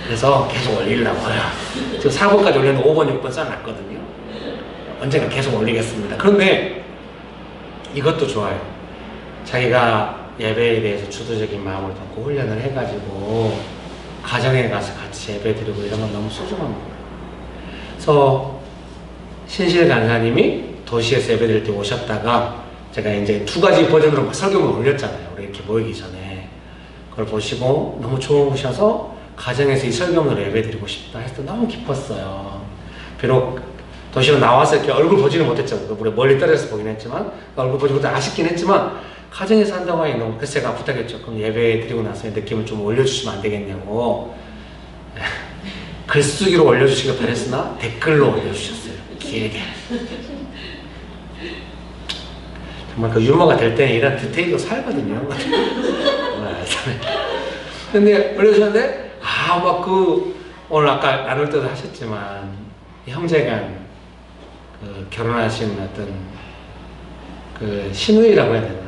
그래서 계속 올리려고요. 지금 4번까지 올렸는데 5번, 6번 써놨거든요. 언젠가 계속 올리겠습니다. 그런데 이것도 좋아요. 자기가 예배에 대해서 주도적인 마음을 갖고 훈련을 해가지고 가정에 가서 같이 예배 드리고 이런 건 너무 소중한 거예요. 그래서 신실 간사님이 도시에서 예배 드릴 때 오셨다가 제가 이제 2가지 버전으로 설교문을 올렸잖아요. 우리 이렇게 모이기 전에. 그걸 보시고 너무 좋으셔서 가정에서 이 설교문으로 예배 드리고 싶다 해서 너무 기뻤어요. 비록 도시로 나와서 이렇게 얼굴 보지는 못했죠. 우리 멀리 떨어져서 보긴 했지만 얼굴 보지 못해 아쉽긴 했지만 가정에서 한다고 하니 너무 그래서 제가 부탁했죠. 그럼 예배 드리고 나서의 느낌을 좀 올려주시면 안 되겠냐고. 글쓰기로 올려주시길 바랬으나 댓글로 올려주셨어요. 길게. 정말 그 유머가 될 때는 이런 디테일도 살거든요. 근데 올려주셨는데 막 오늘 아까 나눌 때도 하셨지만 형제가 그 결혼하신 어떤 그 신우이라고 해야 되나요?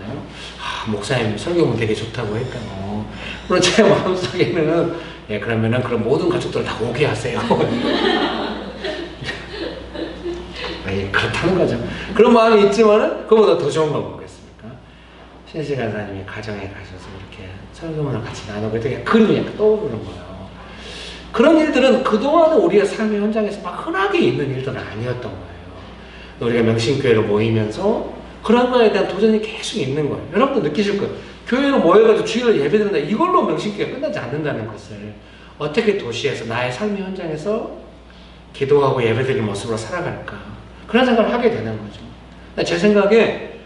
목사님 설교문 되게 좋다고 했다고. 물론 제 마음속에는 그러면은 그런 모든 가족들 다 오게 하세요. 그렇다는 거죠. 그런 마음이 있지만은 그보다 더 좋은 건 뭐겠습니까? 신실 간사님이 가정에 가셔서 이렇게 설교문을 같이 나누고 되게 그림이 약간 떠오르는 거예요. 그런 일들은 그동안은 우리의 삶의 현장에서 막 흔하게 있는 일들은 아니었던 거예요. 우리가 명신교회로 모이면서 그런 거에 대한 도전이 계속 있는 거예요. 여러분도 느끼실 거예요. 교회로 모여가지고 주일을 예배드린다. 이걸로 명신교회가 끝나지 않는다는 것을 어떻게 도시에서 나의 삶의 현장에서 기도하고 예배드리는 모습으로 살아갈까. 그런 생각을 하게 되는 거죠. 제 생각에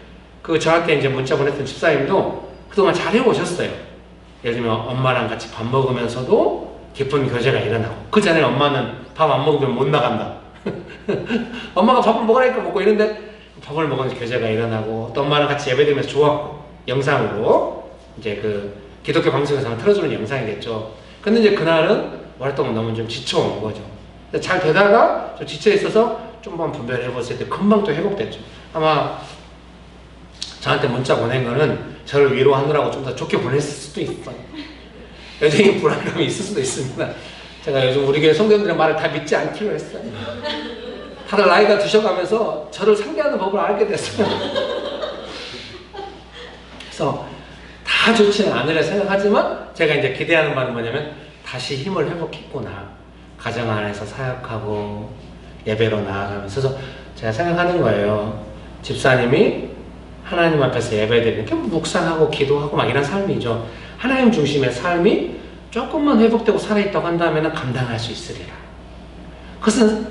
저한테 이제 문자 보냈던 집사님도 그동안 잘 해오셨어요. 예를 들면 엄마랑 같이 밥 먹으면서도 깊은 교제가 일어나고 그 전에 엄마는 밥 안 먹으면 못 나간다. 엄마가 밥을 먹으라니까 먹고 이런데 밥을 먹으면서 교제가 일어나고 또 엄마랑 같이 예배드리면서 좋았고 영상으로 이제 기독교 방송에서 틀어주는 영상이겠죠. 근데 이제 그날은 활동은 너무 좀 지쳐온 거죠. 잘 되다가 좀 지쳐 있어서 좀만 분별해봤을 때 금방 또 회복됐죠. 아마 저한테 문자 보낸 거는 저를 위로하느라고 좀 더 좋게 보냈을 수도 있어요. 여전히 불안감이 있을 수도 있습니다. 제가 요즘 우리 교회 성도님들의 말을 다 믿지 않기로 했어요. 다들 나이가 드셔가면서 저를 상대하는 법을 알게 됐어요. 그래서 다 좋지는 않으려 생각하지만 제가 이제 기대하는 바는 뭐냐면 다시 힘을 회복했구나. 가정 안에서 사역하고 예배로 나아가면서. 그래서 제가 생각하는 거예요. 집사님이 하나님 앞에서 예배드리는 게 묵상하고 기도하고 막 이런 삶이죠. 하나님 중심의 삶이 조금만 회복되고 살아있다고 한다면 감당할 수 있으리라. 그것은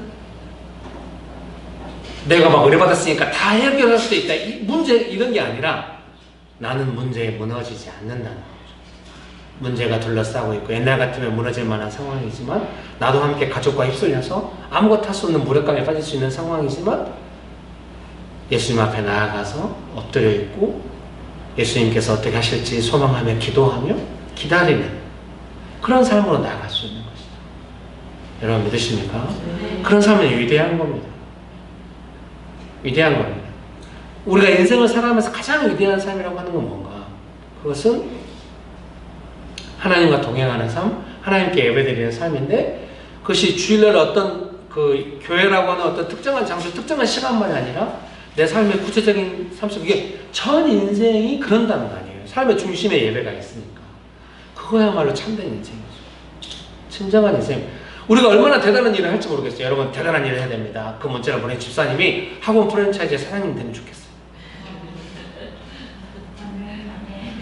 내가 막 은혜받았으니까 다 해결할 수도 있다. 이 문제 이런 게 아니라 나는 문제에 무너지지 않는다는 거죠. 문제가 둘러싸고 있고 옛날 같으면 무너질 만한 상황이지만 나도 함께 가족과 휩쓸려서 아무것도 할 수 없는 무력감에 빠질 수 있는 상황이지만 예수님 앞에 나아가서 엎드려 있고 예수님께서 어떻게 하실지 소망하며 기도하며 기다리는 그런 삶으로 나아갈 수 있는 것이다. 여러분 믿으십니까? 그런 삶은 위대한 겁니다. 위대한 겁니다. 우리가 인생을 살아가면서 가장 위대한 삶이라고 하는 건 뭔가? 그것은 하나님과 동행하는 삶, 하나님께 예배드리는 삶인데 그것이 주일날 어떤 교회라고 하는 어떤 특정한 장소, 특정한 시간만이 아니라 내 삶의 구체적인 삶 속에 이게 전 인생이 그런다는 거 아니에요. 삶의 중심에 예배가 있으니까. 그거야말로 참된 인생이죠. 진정한 인생. 우리가 얼마나 대단한 일을 할지 모르겠어요. 여러분 대단한 일을 해야 됩니다. 그 문자를 보낸 집사님이 학원 프랜차이즈 사장님 되면 좋겠어요. 아멘.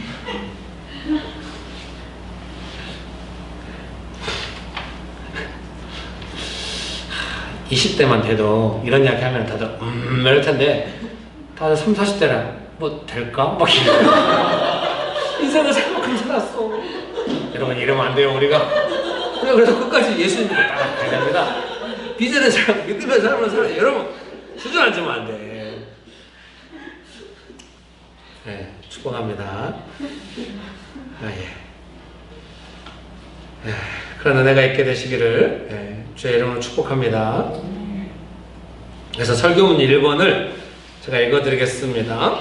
20대만 돼도 이런 이야기 하면 다들 이럴 텐데 다들 30, 40대라 뭐 될까? 막 인생을 살만큼 살았어. 여러분 이러면 안 돼요. 우리가 그래서 끝까지 예수님 믿고 따라가야 됩니다. 비전의 사람, 믿음의 사람은 살아요. 여러분 수준 안 주면 안 돼. 네, 축복합니다. 아, 예. 그런 은혜가 있게 되시기를 주의 이름으로 축복합니다. 그래서 설교문 1번을 제가 읽어드리겠습니다.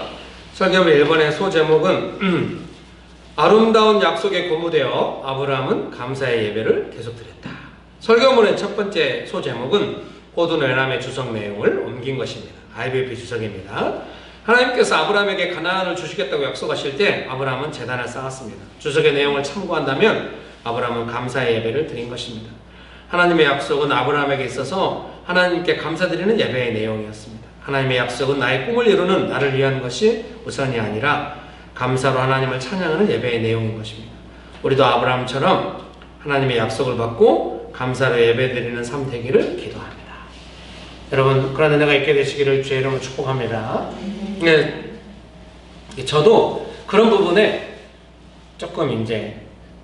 설교문 1번의 소제목은 아름다운 약속에 고무되어 아브라함은 감사의 예배를 계속 드렸다. 설교문의 첫 번째 소제목은 고든 외람의 주석 내용을 옮긴 것입니다. IBP 주석입니다. 하나님께서 아브라함에게 가나안을 주시겠다고 약속하실 때 아브라함은 제단을 쌓았습니다. 주석의 내용을 참고한다면 아브라함은 감사의 예배를 드린 것입니다. 하나님의 약속은 아브라함에게 있어서 하나님께 감사드리는 예배의 내용이었습니다. 하나님의 약속은 나의 꿈을 이루는 나를 위한 것이 우선이 아니라 감사로 하나님을 찬양하는 예배의 내용인 것입니다. 우리도 아브라함처럼 하나님의 약속을 받고 감사로 예배드리는 삶 되기를 기도합니다. 여러분 그런 은혜가 있게 되시기를 주의 이름으로 축복합니다. 네, 저도 그런 부분에 조금 이제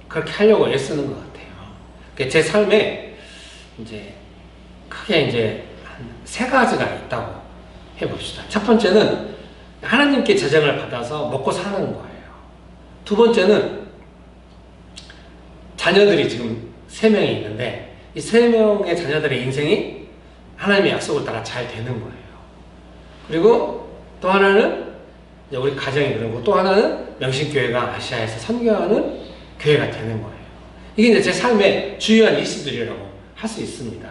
그렇게 하려고 애쓰는 것 같아요. 제 삶에 이제 크게 이제 한 3가지가 있다고 해봅시다. 첫 번째는 하나님께 재정을 받아서 먹고 사는 거예요. 두 번째는 자녀들이 지금 3명이 있는데 이 3명의 자녀들의 인생이 하나님의 약속을 따라 잘 되는 거예요. 그리고 또 하나는 이제 우리 가정이 그런 거, 또 하나는 명신교회가 아시아에서 선교하는 교회가 되는 거예요. 이게 이제 제 삶의 주요한 이슈들이라고 할 수 있습니다.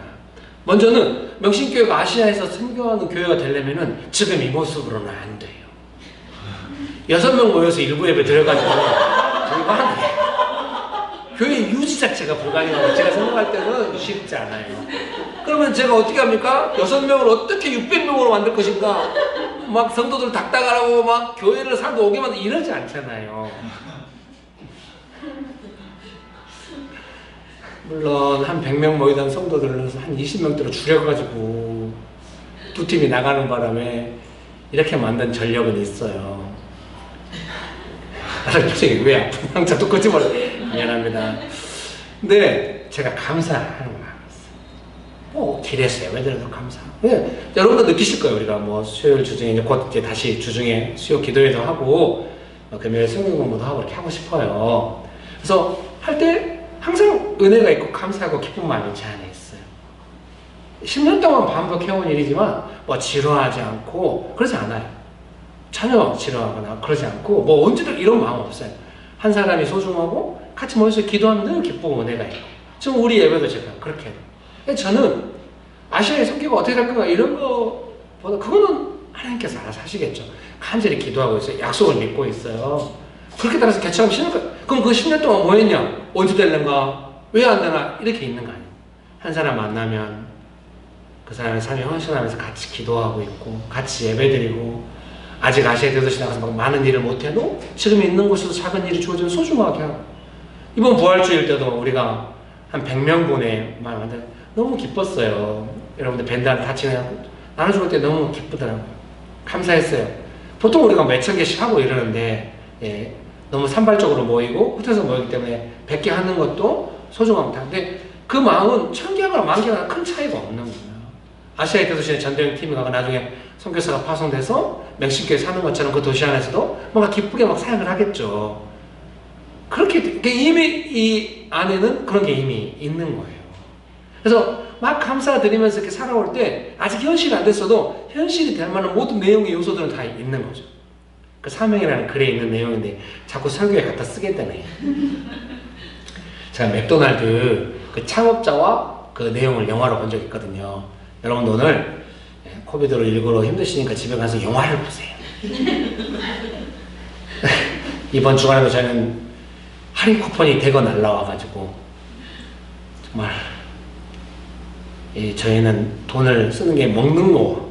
먼저는 명신교회가 아시아에서 선교하는 교회가 되려면은 지금 이 모습으로는 안 돼요. 6명 모여서 일부 예배 드려가지고 불가능해요. 교회 유지 자체가 불가능하고 제가 생각할 때는 쉽지 않아요. 그러면 제가 어떻게 합니까? 6명을 어떻게 600명으로 만들 것인가? 막 성도들 닥닥하라고 막 교회를 사람도 오게 만들 이러지 않잖아요. 물론 한 100명 모이던 성도들은 한 20명대로 줄여가지고 2팀이 나가는 바람에 이렇게 만든 전력은 있어요. 나를 표정이 왜 아픈 상자도 거짓말 미안합니다. 근데 제가 감사하는 걸 알았어요. 뭐 길에서 예배드려도 감사하고. 네, 여러분도 느끼실 거예요. 우리가 뭐 수요일 주중에 이제 곧 이제 다시 주중에 수요 기도회도 하고 금요일 성경 공부도 하고 이렇게 하고 싶어요. 그래서 할 때 항상 은혜가 있고 감사하고 기쁜 마음이 제 안에 있어요. 10년 동안 반복해온 일이지만 뭐 지루하지 않고 그러지 않아요. 전혀 지루하거나 그러지 않고 뭐 언제든 이런 마음 없어요. 한 사람이 소중하고 같이 모여서 기도하면 늘 기쁘고 은혜가 있고 지금 우리 예배도 제가 그렇게 해요. 저는 아시아의 성교가 어떻게 될 건가 이런 거보다 그거는 하나님께서 알아서 하시겠죠. 간절히 기도하고 있어요. 약속을 믿고 있어요. 그렇게 따라서 개척하면 10년 거예요. 그럼 그 10년 동안 뭐 했냐? 언제 될는가? 왜 안 되나? 이렇게 있는 거 아니에요. 한 사람 만나면 그 사람의 삶에 헌신하면서 같이 기도하고 있고 같이 예배드리고 아직 아시아 대도시 나가서 막 많은 일을 못해도 지금 있는 곳에서 작은 일이 주어지면 소중하게 하고 이번 부활주일 때도 우리가 한 100명 분의 만났는데 너무 기뻤어요. 여러분들 밴드한테 같이 나눠줄 때 너무 기쁘더라고요. 감사했어요. 보통 우리가 몇천 개씩 하고 이러는데 예, 너무 산발적으로 모이고 흩어서 모이기 때문에 100개 하는 것도 소중합니다. 근데 그 마음은 1000개 하거나 10,000개나 큰 차이가 없는 거예요. 아시아의 대도시의 전도형 팀이 가고 나중에 선교사가 파송돼서 멕시코에 사는 것처럼 그 도시 안에서도 뭔가 기쁘게 막 사역을 하겠죠. 그렇게 이미 이 안에는 그런 게 이미 있는 거예요. 그래서 막 감사드리면서 이렇게 살아올 때 아직 현실이 안 됐어도 현실이 될 만한 모든 내용의 요소들은 다 있는 거죠. 그 사명이라는 글에 있는 내용인데 자꾸 설교에 갖다 쓰게 되네. 제가 맥도날드 그 창업자와 그 내용을 영화로 본 적이 있거든요. 여러분도 오늘 코비드로 일부러 힘드시니까 집에 가서 영화를 보세요. 이번 주간에도 저는 할인 쿠폰이 대거 날라와가지고 정말 저희는 돈을 쓰는 게 먹는 거.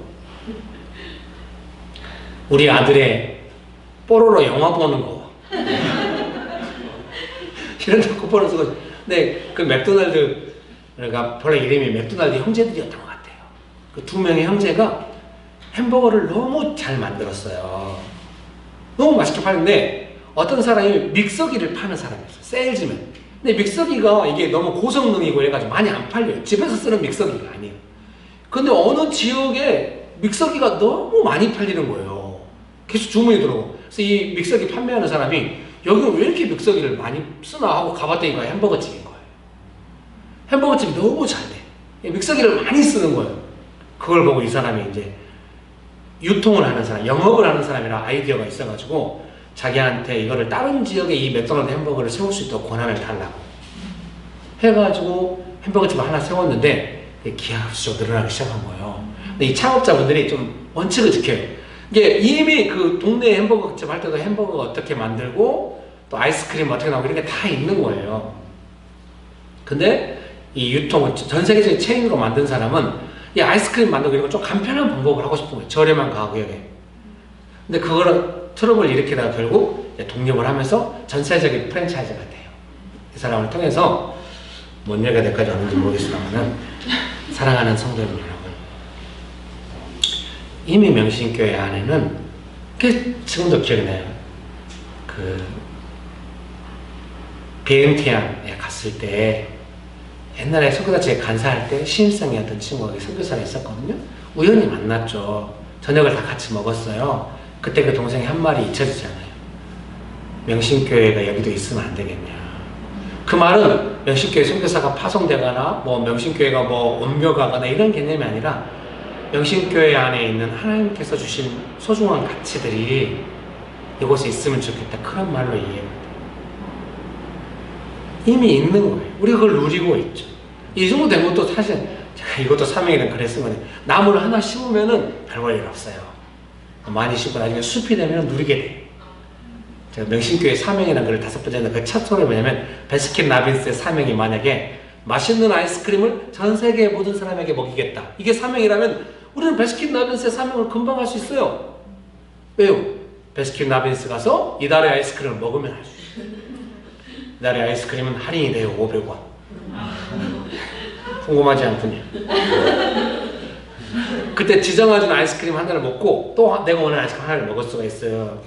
우리 아들의 뽀로로 영화 보는 거. 이런 쿠폰을 쓰고. 근데 그 맥도날드가 본래 이름이 맥도날드 형제들이었던 것 같아요. 그 두 명의 형제가 햄버거를 너무 잘 만들었어요. 너무 맛있게 파는데 어떤 사람이 믹서기를 파는 사람이었어요. 세일즈맨. 근데 믹서기가 이게 너무 고성능이고 해가지고 많이 안 팔려요. 집에서 쓰는 믹서기가 아니에요. 근데 어느 지역에 믹서기가 너무 많이 팔리는 거예요. 계속 주문이 들어오고. 그래서 이 믹서기 판매하는 사람이 여기 왜 이렇게 믹서기를 많이 쓰나 하고 가봤더니 이거 햄버거집인 거예요. 햄버거집이 너무 잘 돼. 믹서기를 많이 쓰는 거예요. 그걸 보고 이 사람이 이제 유통을 하는 사람, 영업을 하는 사람이라 아이디어가 있어가지고 자기한테 이거를 다른 지역에 이 맥도날드 햄버거를 세울 수 있도록 권한을 달라고 해가지고 햄버거집을 하나 세웠는데 기하급수적으로 늘어나기 시작한 거예요. 근데 이 창업자분들이 좀 원칙을 지켜요. 이게 이미 그 동네 햄버거집 할 때도 햄버거 어떻게 만들고 또 아이스크림 어떻게 나오고 이런 게 다 있는 거예요. 근데 이 유통을 전 세계적인 체인으로 만든 사람은 이 아이스크림 만들고 이런 거 좀 간편한 방법을 하고 싶은 거예요. 저렴한 가격에. 근데 그거를 트러블을 일으키다가 결국 독립을 하면서 전 세계적인 프랜차이즈가 돼요. 이 사람을 통해서 뭔 얘기가 될까지 왔는지 모르겠습니다만 사랑하는 성도 여러분, 이미 명신교회 안에는 지금도 기억이 나요. 그 비엔티안에 갔을 때 옛날에 선교사직에 간사할 때 신입생이었던 친구가 선교사가 있었거든요. 우연히 만났죠. 저녁을 다 같이 먹었어요. 그때 그 동생이 한 말이 잊혀지잖아요. 명신교회가 여기도 있으면 안 되겠냐. 그 말은 명신교회 선교사가 파송되거나 뭐 명신교회가 뭐 옮겨가거나 이런 개념이 아니라 명신교회 안에 있는 하나님께서 주신 소중한 가치들이 이곳에 있으면 좋겠다. 그런 말로 이해해요. 이미 있는 거예요. 우리가 그걸 누리고 있죠. 이 정도 된 것도 사실 제가 이것도 사명이란 글에 쓴 건데 나무를 하나 심으면은 별 볼 일 없어요. 많이 심고 나중에 숲이 되면 누리게 돼요. 제가 명신교회 사명이라는 글을 5번째 했는데 그 첫 소리 뭐냐면 베스킨 라빈스의 사명이 만약에 맛있는 아이스크림을 전 세계의 모든 사람에게 먹이겠다. 이게 사명이라면 우리는 베스킨 라빈스의 사명을 금방 할 수 있어요. 왜요? 베스킨 라빈스 가서 이달의 아이스크림을 먹으면 할 수 있어요. 이달의 아이스크림은 할인이 돼요. 500원. 궁금하지 않군요. 그때 지정해준 아이스크림 하나를 먹고 또 내가 원하는 아이스크림 하나를 먹을 수가 있어요.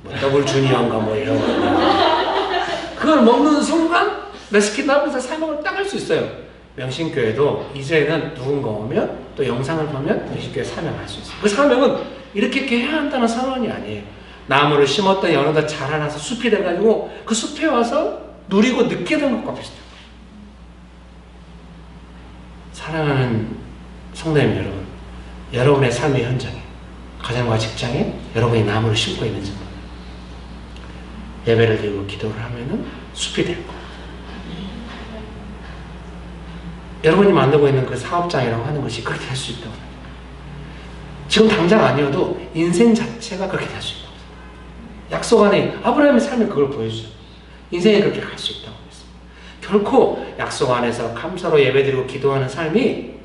뭐 더블 주니어인가 뭐 이런 거. 그걸 먹는 순간 베스킨 라빈스 사명을 딱 할 수 있어요. 명신교회도 이제는 누군가 오면 또 영상을 보면 명신교회 사명할 수 있어요. 그 사명은 이렇게 해야 한다는 선언이 아니에요. 나무를 심었더니 어느덧 자라나서 숲이 돼가지고 그 숲에 와서 누리고 느끼게 된 것과 비슷해요. 사랑하는 성도님 여러분, 여러분의 삶의 현장에, 가정과 직장에 여러분이 나무를 심고 있는지 모르겠어요. 예배를 드리고 기도를 하면은 숲이 될 거예요. 여러분이 만들고 있는 그 사업장이라고 하는 것이 그렇게 될 수 있다고 합니다. 지금 당장 아니어도 인생 자체가 그렇게 될 수 있다고. 약속 안에 아브라함의 삶이 그걸 보여주죠. 인생이 그렇게 갈 수 있다고 했습니다. 결코 약속 안에서 감사로 예배드리고 기도하는 삶이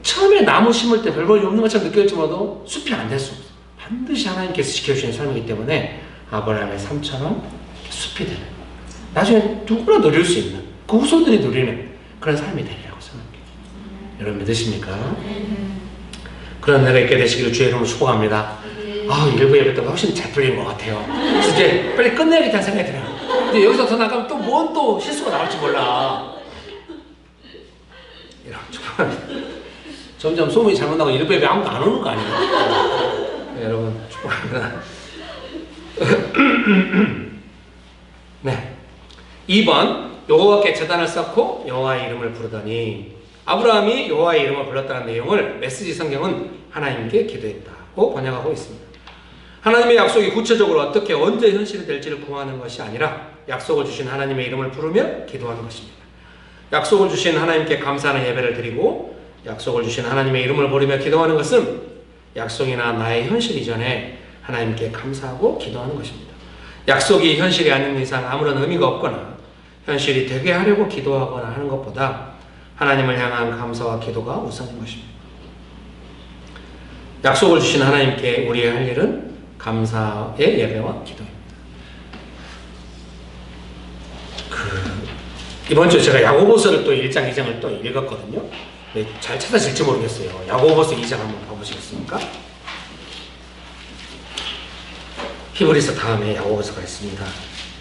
처음에 나무 심을 때 별 볼이 없는 것처럼 느껴질지 몰라도 숲이 안 될 수 없어요. 반드시 하나님께서 지켜주시는 삶이기 때문에 아브라함의 삶처럼 숲이 되는, 나중에 누구나 누릴 수 있는, 그 후손들이 누리는 그런 삶이 되리라고 생각해요. 여러분 믿으십니까? 그런 날가 있게 되시기를 주의 이름으로 축복합니다. 일부 예배 때보다 훨씬 잘 풀린 것 같아요. 그래서 이제 빨리 끝내야겠다는 생각이 들어요. 근데 여기서 더 나가면 또 뭔 또 실수가 나올지 몰라. 이런 축복합니다. 점점 소문이 잘못 나고 일부 예배 아무도 안 오는 거 아니에요? 네, 여러분 축복합니다. 네. 2번 여호와께 제단을 쌓고 여호와의 이름을 부르더니, 아브라함이 여호와의 이름을 불렀다는 내용을 메시지 성경은 하나님께 기도했다고 번역하고 있습니다. 하나님의 약속이 구체적으로 어떻게 언제 현실이 될지를 구하는 것이 아니라 약속을 주신 하나님의 이름을 부르며 기도하는 것입니다. 약속을 주신 하나님께 감사하는 예배를 드리고 약속을 주신 하나님의 이름을 부르며 기도하는 것은 약속이나 나의 현실 이전에 하나님께 감사하고 기도하는 것입니다. 약속이 현실이 아닌 이상 아무런 의미가 없거나 현실이 되게 하려고 기도하거나 하는 것보다 하나님을 향한 감사와 기도가 우선인 것입니다. 약속을 주신 하나님께 우리의 할 일은 감사의 예배와 기도입니다. 이번 주에 제가 야고보서를 또 1장, 2장을 또 읽었거든요. 네, 잘 찾아질지 모르겠어요. 야고보서 2장 한번 봐보시겠습니까? 히브리서 다음에 야고보서가 있습니다.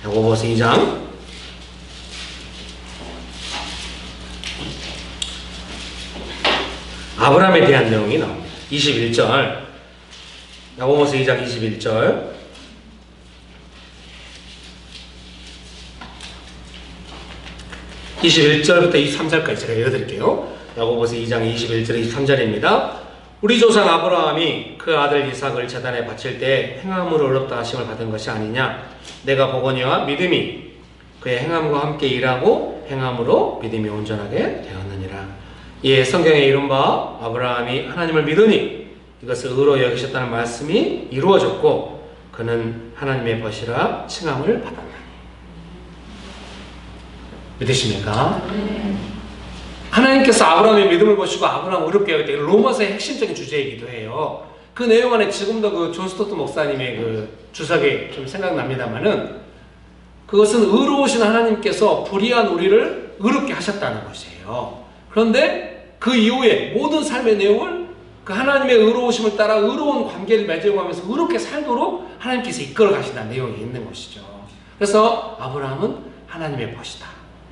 야고보서 2장 아브라함에 대한 내용이 나옵니다. 21절 야고보서 2장 21절 21절부터 23절까지 제가 읽어드릴게요. 야고보서 2장 21절 23절입니다. 우리 조상 아브라함이 그 아들 이삭을 제단에 바칠 때 행함으로 어렵다 하심을 받은 것이 아니냐. 내가 보거니와 믿음이 그의 행함과 함께 일하고 행함으로 믿음이 온전하게 되었느니라. 이에 성경에 이른 바 아브라함이 하나님을 믿으니 이것을 의로 여기셨다는 말씀이 이루어졌고 그는 하나님의 벗이라 칭함을 받았나니. 믿으십니까? 하나님께서 아브라함의 믿음을 보시고 아브라함 어렵게 여길 때 로마서의 핵심적인 주제이기도 해요. 그 내용 안에 지금도 그 존 스토트 목사님의 그 주석이 좀 생각납니다만은 그것은 의로우신 하나님께서 불의한 우리를 의롭게 하셨다는 것이에요. 그런데 그 이후에 모든 삶의 내용을 그 하나님의 의로우심을 따라 의로운 관계를 맺어가면서 의롭게 살도록 하나님께서 이끌어 가신다는 내용이 있는 것이죠. 그래서 아브라함은 하나님의 벗이다.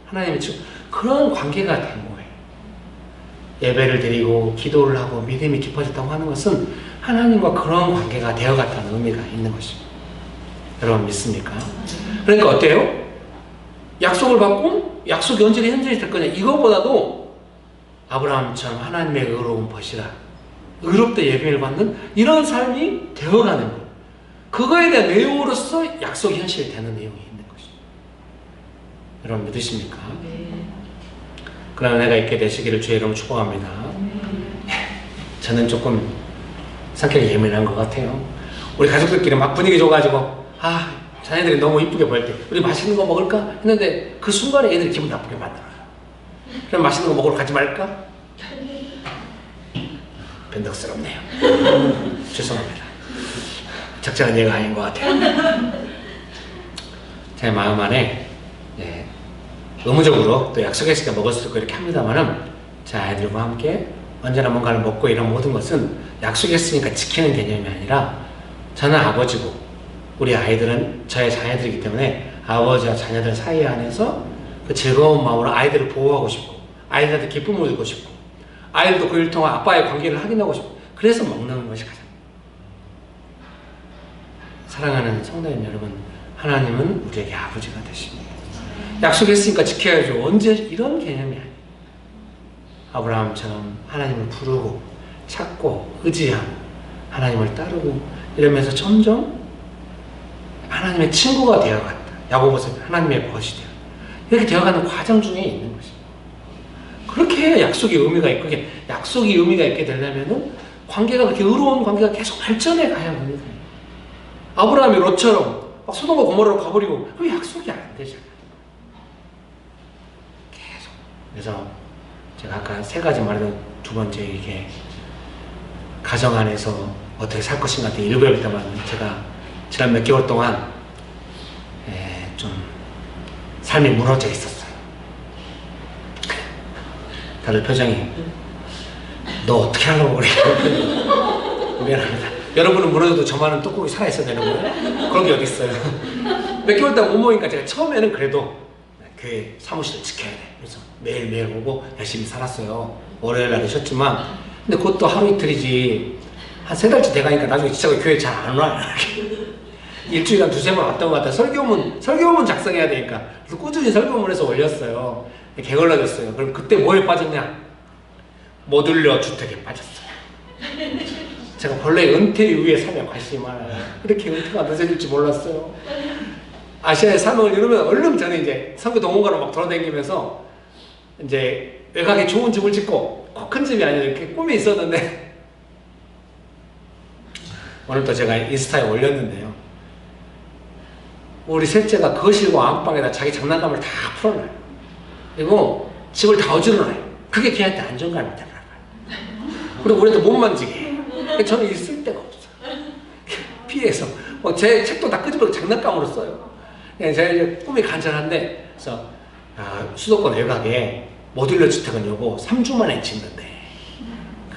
하나님의 지금 그런 관계가 된 거예요. 예배를 드리고 기도를 하고 믿음이 깊어졌다고 하는 것은 하나님과 그런 관계가 되어갔다는 의미가 있는 것입니다. 여러분 믿습니까? 그러니까 어때요? 약속을 받고 약속이 언제나 현실이 될 거냐. 이것보다도 아브라함처럼 하나님의 의로운 벗이라 의롭다 예배를 받는 이런 삶이 되어가는 거예요. 그거에 대한 내용으로서 약속이 현실이 되는 내용이 있는 것입니다. 여러분 믿으십니까? 그러나 내가 있게 되시기를 주의 이름으로 축복합니다. 저는 조금 성격이 예민한 것 같아요. 우리 가족들끼리 막 분위기 좋아가지고 자네들이 너무 이쁘게 보일 때 우리 맛있는 거 먹을까? 했는데 그 순간에 애들이 기분 나쁘게 만들어요. 그럼 맛있는 거 먹으러 가지 말까? 변덕스럽네요. 죄송합니다. 적절한 예가 아닌 것 같아요. 제 마음 안에 의무적으로 또 약속했으니까 먹을 수 있고 이렇게 합니다만은 제 아이들과 함께 언제나 뭔가를 먹고 이런 모든 것은 약속했으니까 지키는 개념이 아니라 저는 아버지고 우리 아이들은 저의 자녀들이기 때문에 아버지와 자녀들 사이 안에서 그 즐거운 마음으로 아이들을 보호하고 싶고 아이들한테 기쁨을 주고 싶고 아이들도 그 일 통해 아빠의 관계를 확인하고 싶고 그래서 먹는 것이 가장 사랑하는 성도님 여러분, 하나님은 우리에게 아버지가 되십니다. 약속했으니까 지켜야죠. 언제 이런 개념이 아니에요. 아브라함처럼 하나님을 부르고 찾고 의지하고 하나님을 따르고 이러면서 점점 하나님의 친구가 되어갔다. 야고보서 하나님의 벗이 되어 이렇게 되어가는 과정 중에 있는 것입니다. 그렇게 해야 약속의 의미가 있고 약속이 의미가 있게 되려면은 관계가 그렇게 의로운 관계가 계속 발전해 가야 합니다. 아브라함이 롯처럼 막 소돔과 고모라로 가버리고 그 약속이 안 되잖아요. 계속. 그래서 제가 아까 세 가지 말했던 두 번째 이게 가정 안에서 어떻게 살 것인가 때 읽어야겠다만 제가 지난 몇 개월 동안 좀 삶이 무너져 있었어요. 다들 표정이 너 어떻게 하려고 그래? 미안합니다. 여러분은 무너져도 저만은 뚜껑이 살아있어야 되는 거예요? 그런 게 어디 있어요? 몇 개월 동안 못 모이니까 제가 처음에는 그래도 교회 사무실을 지켜야 돼. 그래서 매일매일 오고 열심히 살았어요. 월요일 날에 쉬었지만 근데 그것도 하루 이틀이지 한 3달째 돼가니까 나중에 진짜 교회 잘 안 와요. 일주일에 한 2-3번 왔던 것 같아요. 설교문 작성해야 되니까. 그래서 꾸준히 설교문에서 올렸어요. 게을러졌어요. 그럼 그때 뭐에 빠졌냐? 모듈러 주택에 빠졌어요. 제가 본래 은퇴 이후에 삶에 관심이 많아요. 이렇게 은퇴가 늦어질지 몰랐어요. 아시아의 사명을 이루면 얼른 저는 이제 선교 동원가로 막 돌아다니면서 이제 외곽에 좋은 집을 짓고 꼭 큰 집이 아니라 이렇게 꿈이 있었는데 오늘 또 제가 인스타에 올렸는데요. 우리 셋째가 거실과 안방에다 자기 장난감을 다 풀어놔요. 그리고 집을 다 어지러놔요. 그게 걔한테 안정감이 되더라고요. 그리고 우리한테 못 만지게 해요. 저는 있을 데가 없어요. 피해서. 제 책도 다 끄집어 장난감으로 써요. 제가 이제 꿈이 간절한데, 그래서 수도권 외곽에 모듈러 주택은 여보 3주 만에 짓는데,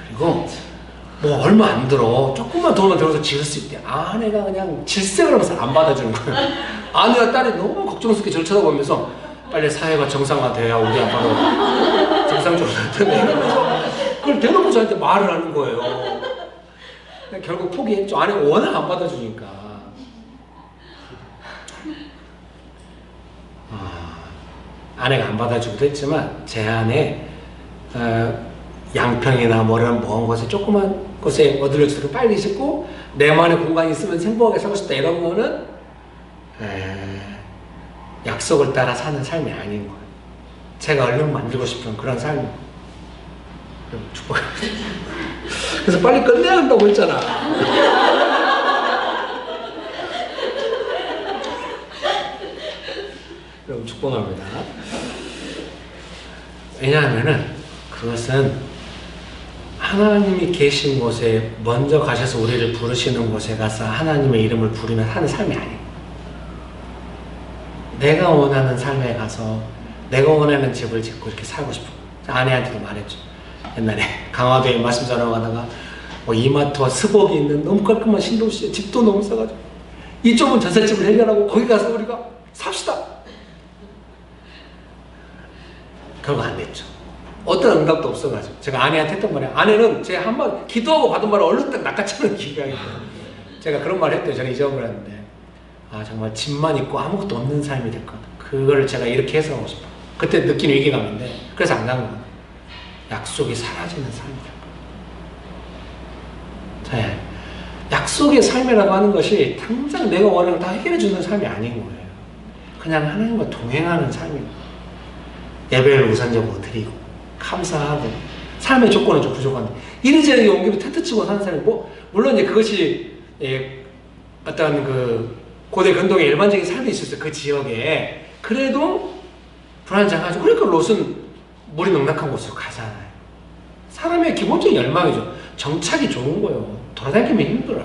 그리고 뭐 얼마 안 들어, 조금만 돈만 들어서 지을 수 있대. 아내가 그냥 질색을 하면서 안 받아주는 거예요. 아내와 딸이 너무 걱정스럽게 저를 쳐다보면서 빨리 사회가 정상화돼야 우리 아빠도 정상적으로 살 텐데, 그걸 대놓고 저한테 말을 하는 거예요. 결국 포기했죠. 아내가 워낙 안 받아주니까. 아내가 안 받아주기도 했지만 제 안에 양평이나 뭐라는 먼 곳에 조그만 곳에 모듈러 주택을 빨리 짓고 내만의 공간이 있으면 행복하게 살고 싶다, 이런 거는 약속을 따라 사는 삶이 아닌 거예요. 제가 얼른 만들고 싶은 그런 삶. 축복합니다. 그래서 빨리 끝내야 한다고 했잖아. 여러분 축복합니다. 왜냐하면은 그것은 하나님이 계신 곳에 먼저 가셔서 우리를 부르시는 곳에 가서 하나님의 이름을 부르며 사는 삶이 아니에요. 내가 원하는 삶에 가서 내가 원하는 집을 짓고 이렇게 살고 싶어. 아내한테도 말했죠. 옛날에 강화도에 말씀 전하다가 이마트와 스벅이 있는 너무 깔끔한 신도시에 집도 너무 싸가지고 이 좁은 전셋집을 해결하고 거기 가서 우리가 삽시다. 결국 안 됐죠. 어떤 응답도 없어가지고 제가 아내한테 했던 말이에요. 아내는 제 한번 기도하고 받은 말을 얼른 딱 낚아채는 기가 있어요. 제가 그런 말 했대요. 저는 잊어버렸는데 정말 집만 있고 아무것도 없는 삶이 될 거다. 그거를 제가 이렇게 해석하고 싶어. 그때 느낀 위기감인데 그래서 안 간 거예요. 약속이 사라지는 삶이 될 거예요. 약속의 삶이라고 하는 것이 당장 내가 원하는 걸 다 해결해 주는 삶이 아닌 거예요. 그냥 하나님과 동행하는 삶이에요. 예배를 우선적으로 드리고 감사하고 삶의 조건은 좀 부족한데 이리저리 온 김에 텐트 치고 사는 사람이 물론 이제 그것이 어떤 그 고대 근동의 일반적인 삶이 있었어요. 그 지역에. 그래도 불안정하죠. 그러니까 롯은 물이 넉넉한 곳으로 가잖아요. 사람의 기본적인 열망이죠. 정착이 좋은 거예요. 돌아다니기면 힘들어요.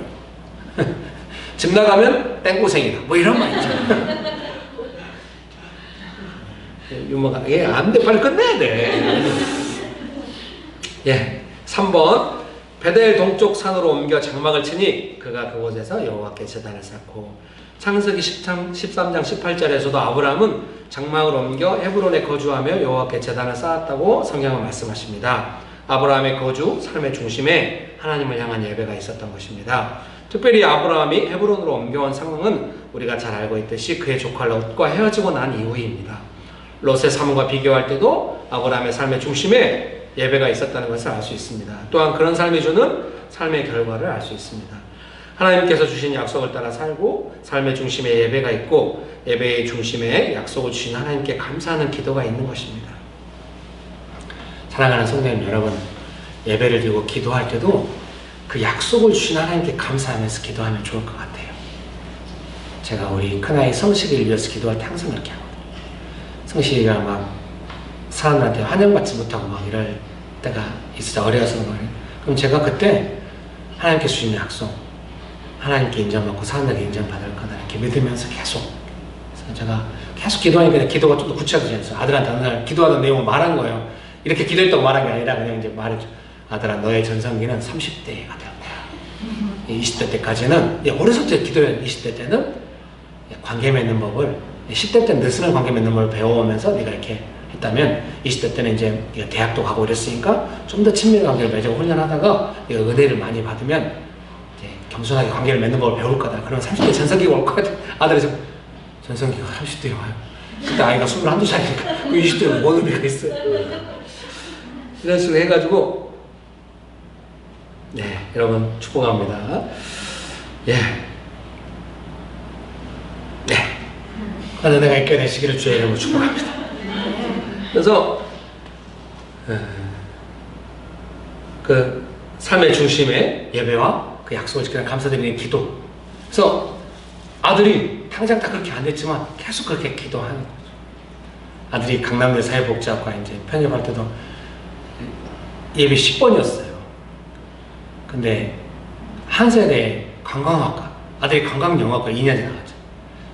집 나가면 땡고생이다. 뭐 이런 말 있잖아요. 유머가, 안 돼. 빨리 끝내야 돼. 3번. 베델 동쪽 산으로 옮겨 장막을 치니 그가 그곳에서 여호와께 제단을 쌓고. 창세기 13장 18절에서도 아브라함은 장막을 옮겨 헤브론에 거주하며 여호와께 제단을 쌓았다고 성경은 말씀하십니다. 아브라함의 거주, 삶의 중심에 하나님을 향한 예배가 있었던 것입니다. 특별히 아브라함이 헤브론으로 옮겨온 상황은 우리가 잘 알고 있듯이 그의 조카 롯과 헤어지고 난 이후입니다. 롯의 삶과 비교할 때도 아브라함의 삶의 중심에 예배가 있었다는 것을 알 수 있습니다. 또한 그런 삶이 주는 삶의 결과를 알 수 있습니다. 하나님께서 주신 약속을 따라 살고 삶의 중심에 예배가 있고 예배의 중심에 약속을 주신 하나님께 감사하는 기도가 있는 것입니다. 사랑하는 성도님 여러분, 예배를 드리고 기도할 때도 그 약속을 주신 하나님께 감사하면서 기도하면 좋을 것 같아요. 제가 우리 큰아이 성식을 위해서 기도할 때 항상 그렇게 하거든요. 성식이가 막 사람들한테 환영받지 못하고 막 이럴 때가 있어요. 어려서 말이에요. 그럼 제가 그때 하나님께 주신 약속, 하나님께 인정받고 사람들에게 인정받을 거다 이렇게 믿으면서 계속, 그래서 제가 계속 기도하니까 기도가 좀 더 구체적이어서 아들한테 어느 날 기도하던 내용을 말한 거예요. 이렇게 기도했다고 말한 게 아니라 그냥 이제 말했죠. 아들아, 너의 전성기는 30대가 될 거야. 20대 때까지는, 어려서부터 기도해. 20대 때는 관계 맺는 법을, 10대 때는 느슨한 관계 맺는 법을 배워오면서 네가 이렇게 했다면 20대 때는 이제 대학도 가고 이랬으니까 좀 더 친밀한 관계를 맺고 훈련하다가 은혜를 많이 받으면 이제 겸손하게 관계를 맺는 법을 배울 거다. 그러면 30대 전성기가 올 것 같아. 아들이 전성기가 30대에 와요. 그때 아이가 21살이니까 그 20대에 뭔 의미가 있어요. 이런 식으로 해가지고 여러분 축복합니다. 은혜가 있게 되시기를 주의 이름으로 축복합니다. 그래서 그 삶의 중심에 예배와 그 약속을 지키는 감사드리는 기도. 그래서 아들이 당장 다 그렇게 안 됐지만 계속 그렇게 기도하는 거죠. 아들이 강남대 사회복지학과 이제 편입할 때도 예비 10번이었어요. 근데 한 세대 관광학과, 아들이 관광영화과 2년제 나갔죠.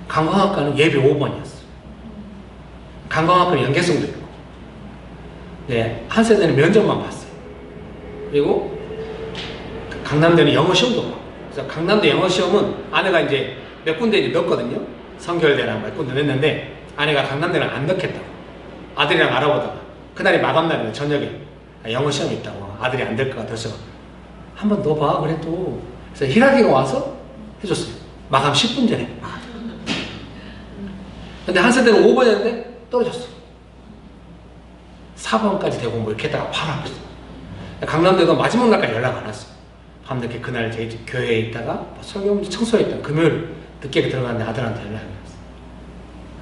관광학과는 예비 5번이었어요. 관광학과는 연계성도 있고. 네, 한 세대는 면접만 봤어요. 그리고 강남대는 영어 시험도 봤고. 그래서 강남대 영어 시험은 아내가 이제 몇 군데 이제 넣었거든요. 성결대랑 몇 군데 넣었는데 아내가 강남대는 안 넣겠다고. 아들이랑 알아보다가 그날이 마감날이에요. 저녁에 영어 시험이 있다고. 아들이 안 될 것 같아서 한 번 넣어봐 그래도. 그래서 희락이가 와서 해줬어요. 마감 10분 전에. 근데 한 세대는 5번이었는데 떨어졌어. 4번까지 되고 뭐 이렇게 했다가 바로 앞에서. 강남대도 마지막 날까지 연락 안 왔어. 밤늦게 그날 제 교회에 있다가 설교 청소에 있다가 금요일 늦게 들어갔는데 아들한테 연락이 왔어.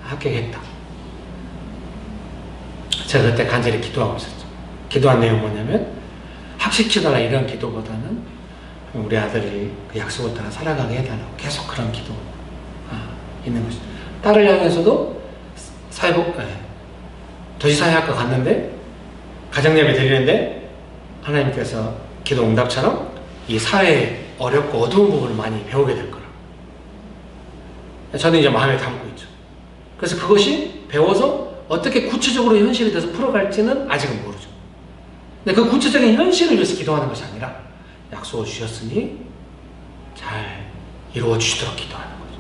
합격했다. 제가 그때 간절히 기도하고 있었죠. 기도한 내용은 뭐냐면 합식시켜달라 이런 기도보다는 우리 아들이 그 약속을 따라 살아가게 해달라고 계속 그런 기도 있는 것이죠. 딸을 향해서도 도시사회학과 갔는데 가정예배 드리는데 하나님께서 기도 응답처럼 이 사회의 어렵고 어두운 부분을 많이 배우게 될 거라. 저는 이제 마음에 담고 있죠. 그래서 그것이 배워서 어떻게 구체적으로 현실이 돼서 풀어갈지는 아직은 모르죠. 근데 그 구체적인 현실을 위해서 기도하는 것이 아니라 약속을 주셨으니 잘 이루어 주시도록 기도하는 거죠.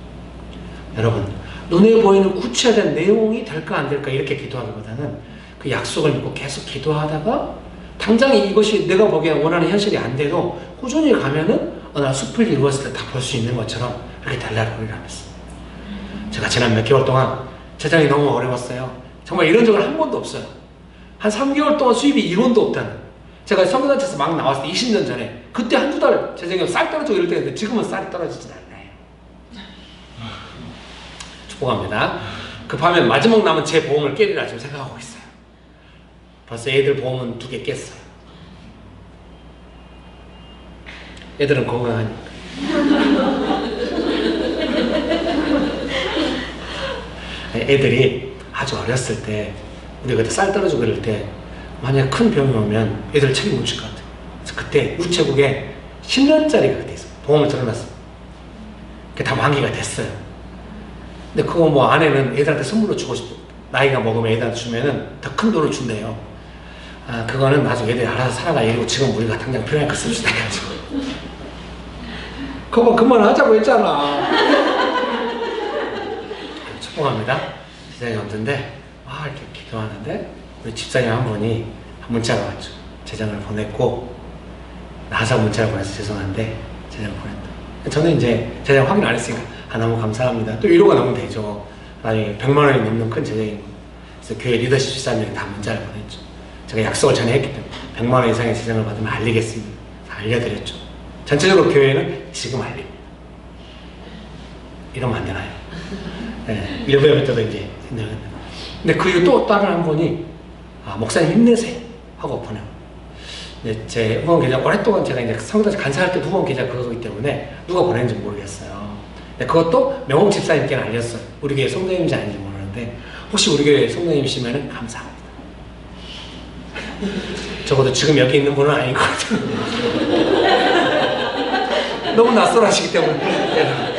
여러분, 눈에 보이는 구체화된 내용이 될까 안 될까 이렇게 기도하기보다는 그 약속을 믿고 계속 기도하다가 당장 이것이 내가 보기에 원하는 현실이 안 돼도 꾸준히 가면은 어느 날 숲을 이루었을 때 다 볼 수 있는 것처럼 그렇게 달라를 보리라면서. 제가 지난 몇 개월 동안 재정이 너무 어려웠어요. 정말 이런 적은 한 번도 없어요. 한 3개월 동안 수입이 1원도 없다는. 제가 선교단체에서 막 나왔을 때 20년 전에 그때 한두 달 재정이 쌀 떨어지고 이럴 때였는데 지금은 쌀이 떨어지진 않나요. 축복합니다. 급하면 마지막 남은 제 보험을 깨리라 지금 생각하고 있어요. 벌써 애들 보험은 2개 깼어요. 애들은 건강하니까. 애들이 아주 어렸을 때 우리가 그때 쌀 떨어지고 그럴 때 만약 큰 병이 오면 애들 책임 못 질 것 같아요. 그래서 그때 우체국에 10년짜리가 그때 있어요. 보험을 들어놨어. 그게 다 만기가 됐어요. 근데 그거 뭐 아내는 애들한테 선물로 주고 싶어. 나이가 먹으면 애들한테 주면은 더 큰 돈을 준대요. 그거는 나중에 애들이 알아서 살아가. 이러고 지금 우리가 당장 필요하니까 씁시다 해가지고. 그거 그만하자고 했잖아. 축복합니다. 시장이 없는데 이렇게 기도하는데 우리 집사님 한 분이 문자가 왔죠. 재정을 보냈고 나서 문자를 보내서 죄송한데 재정을 보냈다. 저는 이제 재정 확인 안 했으니까 너무 감사합니다. 또 위로가 너무 되죠. 나중에 100만 원이 넘는 큰 재정이고. 그래서 교회 리더십 집사님이 다 문자를 보냈죠. 제가 약속을 전에 했기 때문에 100만 원 이상의 재정을 받으면 알리겠습니다. 다 알려드렸죠. 전체적으로 교회는 지금 알립니다. 이러면 안 되나요? 네, 일부 예배 때도 이제 생각합니다. 근데 그 이후 또 다른 한 분이 목사님 힘내세요 하고 보내요. 제 후원 계좌 오랫동안 제가 이제 성교단체 간사할 때 후원 계좌 그거기 때문에 누가 보냈는지 모르겠어요. 근데 그것도 명호 집사님께는 알렸어요. 우리 교회 성도님인지 아닌지 모르는데 혹시 우리 교회 성도님이시면 감사합니다. 적어도 지금 여기 있는 분은 아닌 것 같아요. 너무 낯설하시기 때문에.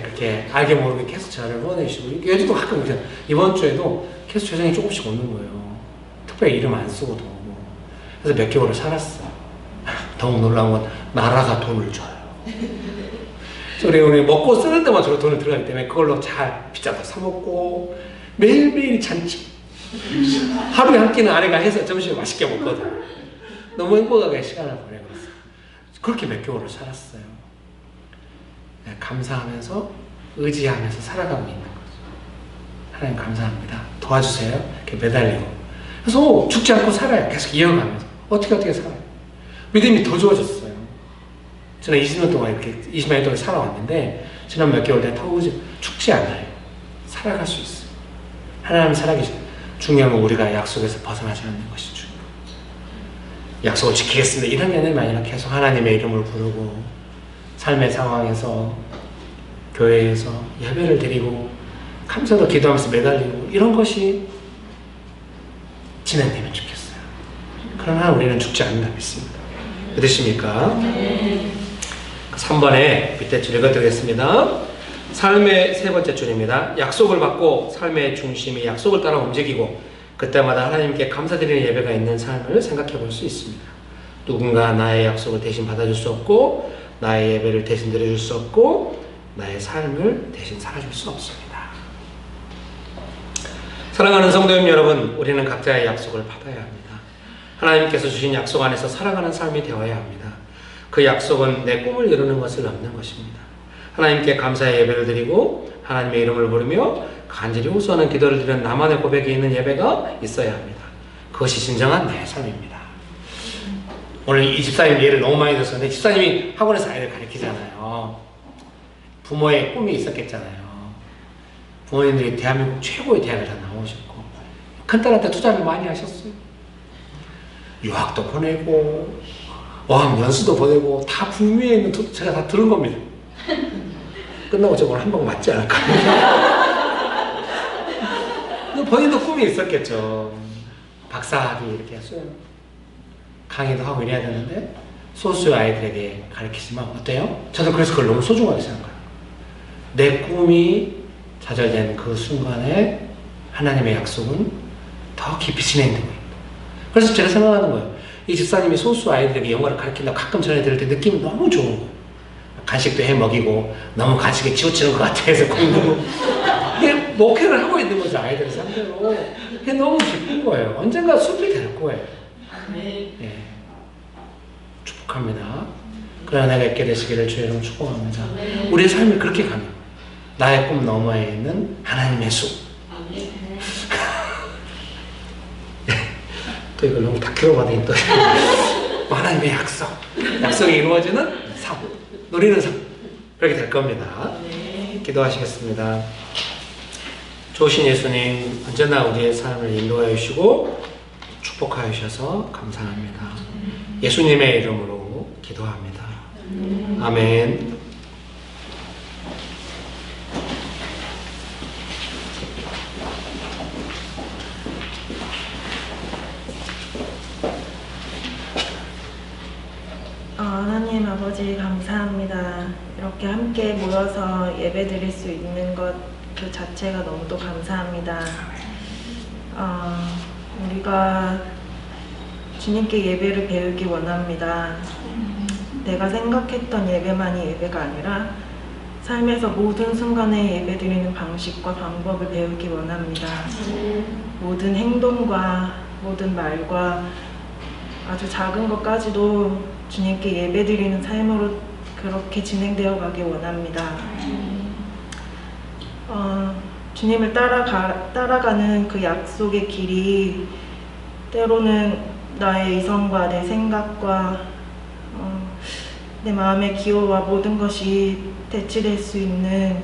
그렇게 알게 모르게 계속 저를 후원해 주시고 요즘도 가끔 이번 주에도 계속 재정이 조금씩 오는 거예요. 특별히 이름 안 쓰고도 오고. 그래서 몇 개월을 살았어. 더욱 놀라운 건 나라가 돈을 줘요. 우리 먹고 쓰는 데만 저로 돈을 들어가기 때문에 그걸로 잘 피자도 사 먹고 매일매일 잔치. 하루에 한 끼는 아내가 해서 점심에 맛있게 먹거든. 너무 행복하게 시간을 보내고 있어요. 그렇게 몇 개월을 살았어요. 감사하면서 의지하면서 살아가고 있는 거죠. 하나님 감사합니다. 도와주세요. 이렇게 매달리고. 그래서 죽지 않고 살아요. 계속 이어가면서. 어떻게 살아요. 믿음이 더 좋아졌어요. 저는 20년 동안 이렇게 20년 동안 살아왔는데 지난 몇 개월 내가 더 죽지 않아요. 살아갈 수 있어요. 하나님 살아계시고 중요한 건 우리가 약속에서 벗어나지 않는 것이 중요해요. 약속을 지키겠습니다. 이런 게 아니라 계속 하나님의 이름을 부르고 삶의 상황에서 교회에서 예배를 드리고 감사로 기도하면서 매달리고 이런 것이 진행되면 좋겠어요. 그러나 우리는 죽지 않는다 믿습니다. 믿으십니까? 3번에 밑에 줄 읽어드리겠습니다. 삶의 세 번째 줄입니다. 약속을 받고 삶의 중심이 약속을 따라 움직이고 그때마다 하나님께 감사드리는 예배가 있는 삶을 생각해 볼 수 있습니다. 누군가 나의 약속을 대신 받아줄 수 없고 나의 예배를 대신 드려줄 수 없고 나의 삶을 대신 살아줄 수 없습니다. 사랑하는 성도님 여러분, 우리는 각자의 약속을 받아야 합니다. 하나님께서 주신 약속 안에서 살아가는 삶이 되어야 합니다. 그 약속은 내 꿈을 이루는 것을 넘는 것입니다. 하나님께 감사의 예배를 드리고 하나님의 이름을 부르며 간절히 호소하는 기도를 드리는 나만의 고백이 있는 예배가 있어야 합니다. 그것이 진정한 나의 삶입니다. 오늘 이 집사님 예를 너무 많이 들었는데 집사님이 학원에서 아이를 가르치잖아요. 부모의 꿈이 있었겠잖아요. 부모님들이 대한민국 최고의 대학을 다 나오셨고 큰딸한테 투자를 많이 하셨어요. 유학도 보내고 연수도 보내고 다 북미에 있는 제가 다 들은 겁니다. 끝나고 저걸 한 방 맞지 않을까. 본인도 꿈이 있었겠죠. 박사학위 이렇게 했어요. 강의도 하고 이래야 되는데 소수의 아이들에게 가르치지만 어때요? 저는 그래서 그걸 너무 소중하게 생각해요. 내 꿈이 좌절된 그 순간에 하나님의 약속은 더 깊이 진행되고 있다. 그래서 제가 생각하는 거예요. 이 집사님이 소수 아이들에게 영어를 가르친다고 가끔 전해드릴 때 느낌이 너무 좋은 거예요. 간식도 해 먹이고 너무 간식에 치우치는 것 같아서 공부 목회를 하고 있는 거죠. 아이들 상대로. 그게 너무 기쁜 거예요. 언젠가 숲이 될 거예요. 예. 축복합니다. 그런 은혜가 있게 되시기를 주의 이름으로 축복합니다. 우리의 삶이 그렇게 가면 나의 꿈 너머에 있는 하나님의 숲. 또 이걸 너무 다큐로 받으니 또 하나님의 약속. 약속이 이루어지는 삶. 누리는 삶. 그렇게 될 겁니다. 기도하시겠습니다. 좋으신 예수님, 언제나 우리의 삶을 인도하여 주시고 축복하여 주셔서 감사합니다. 예수님의 이름으로 기도합니다. 아멘. 하나님 아버지 감사합니다. 이렇게 함께 모여서 예배 드릴 수 있는 것 그 자체가 너무도 감사합니다. 우리가 주님께 예배를 배우기 원합니다. 내가 생각했던 예배만이 예배가 아니라 삶에서 모든 순간에 예배 드리는 방식과 방법을 배우기 원합니다. 모든 행동과 모든 말과 아주 작은 것까지도 주님께 예배 드리는 삶으로 그렇게 진행되어 가기 원합니다. 주님을 따라가는 그 약속의 길이 때로는 나의 이성과 내 생각과 내 마음의 기호와 모든 것이 대치될 수 있는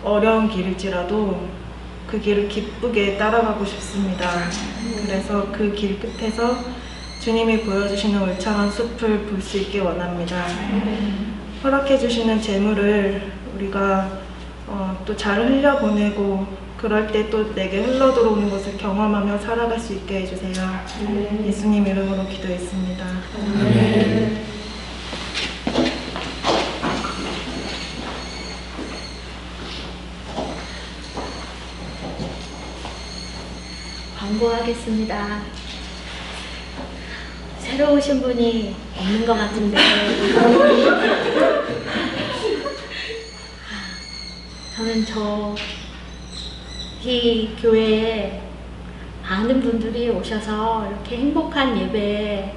어려운 길일지라도 그 길을 기쁘게 따라가고 싶습니다. 그래서 그 길 끝에서 주님이 보여주시는 울창한 숲을 볼 수 있게 원합니다. 허락해 주시는 재물을 우리가 또 잘 흘려보내고 그럴 때 또 내게 흘러들어오는 것을 경험하며 살아갈 수 있게 해주세요. 예수님 이름으로 기도했습니다. 광고하겠습니다. 새로 오신 분이 없는 것 같은데 저는 이 교회에 많은 분들이 오셔서 이렇게 행복한 예배,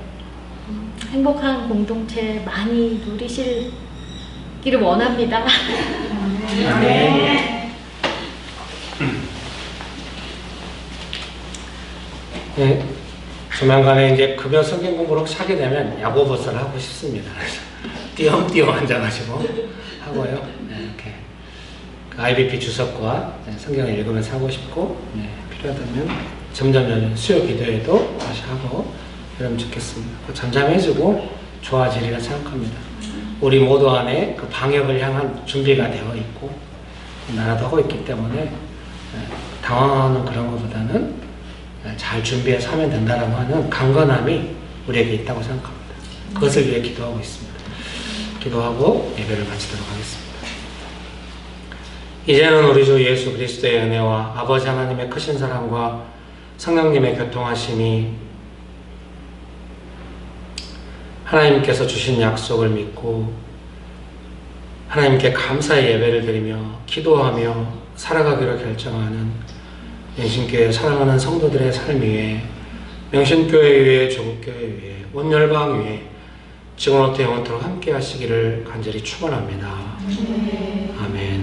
행복한 공동체 많이 누리시기를 원합니다. 네, 조만간에 이제 급여 성경 공부를 하게 되면 야고보서를 하고 싶습니다. 그래서 띄엄띄엄 앉아가지고 하고요. 네, 이렇게 그 IBP 주석과 성경을 읽으면서 하고 싶고, 네, 필요하다면 점점 수요 기도회도 다시 하고 그러면 좋겠습니다. 잠잠해지고 좋아지리라 생각합니다. 우리 모두 안에 그 방역을 향한 준비가 되어 있고 나라도 하고 있기 때문에 당황하는 그런 것보다는 잘 준비해서 하면 된다라고 하는 강건함이 우리에게 있다고 생각합니다. 그것을 위해 기도하고 있습니다. 기도하고 예배를 마치도록 하겠습니다. 이제는 우리 주 예수 그리스도의 은혜와 아버지 하나님의 크신 사랑과 성령님의 교통하심이 하나님께서 주신 약속을 믿고 하나님께 감사의 예배를 드리며 기도하며 살아가기로 결정하는 명신교회 사랑하는 성도들의 삶 위에 명신교회 위에 조국교회 위에 온 열방 위에 지금부터 영원토록 함께 하시기를 간절히 축원합니다. 아멘.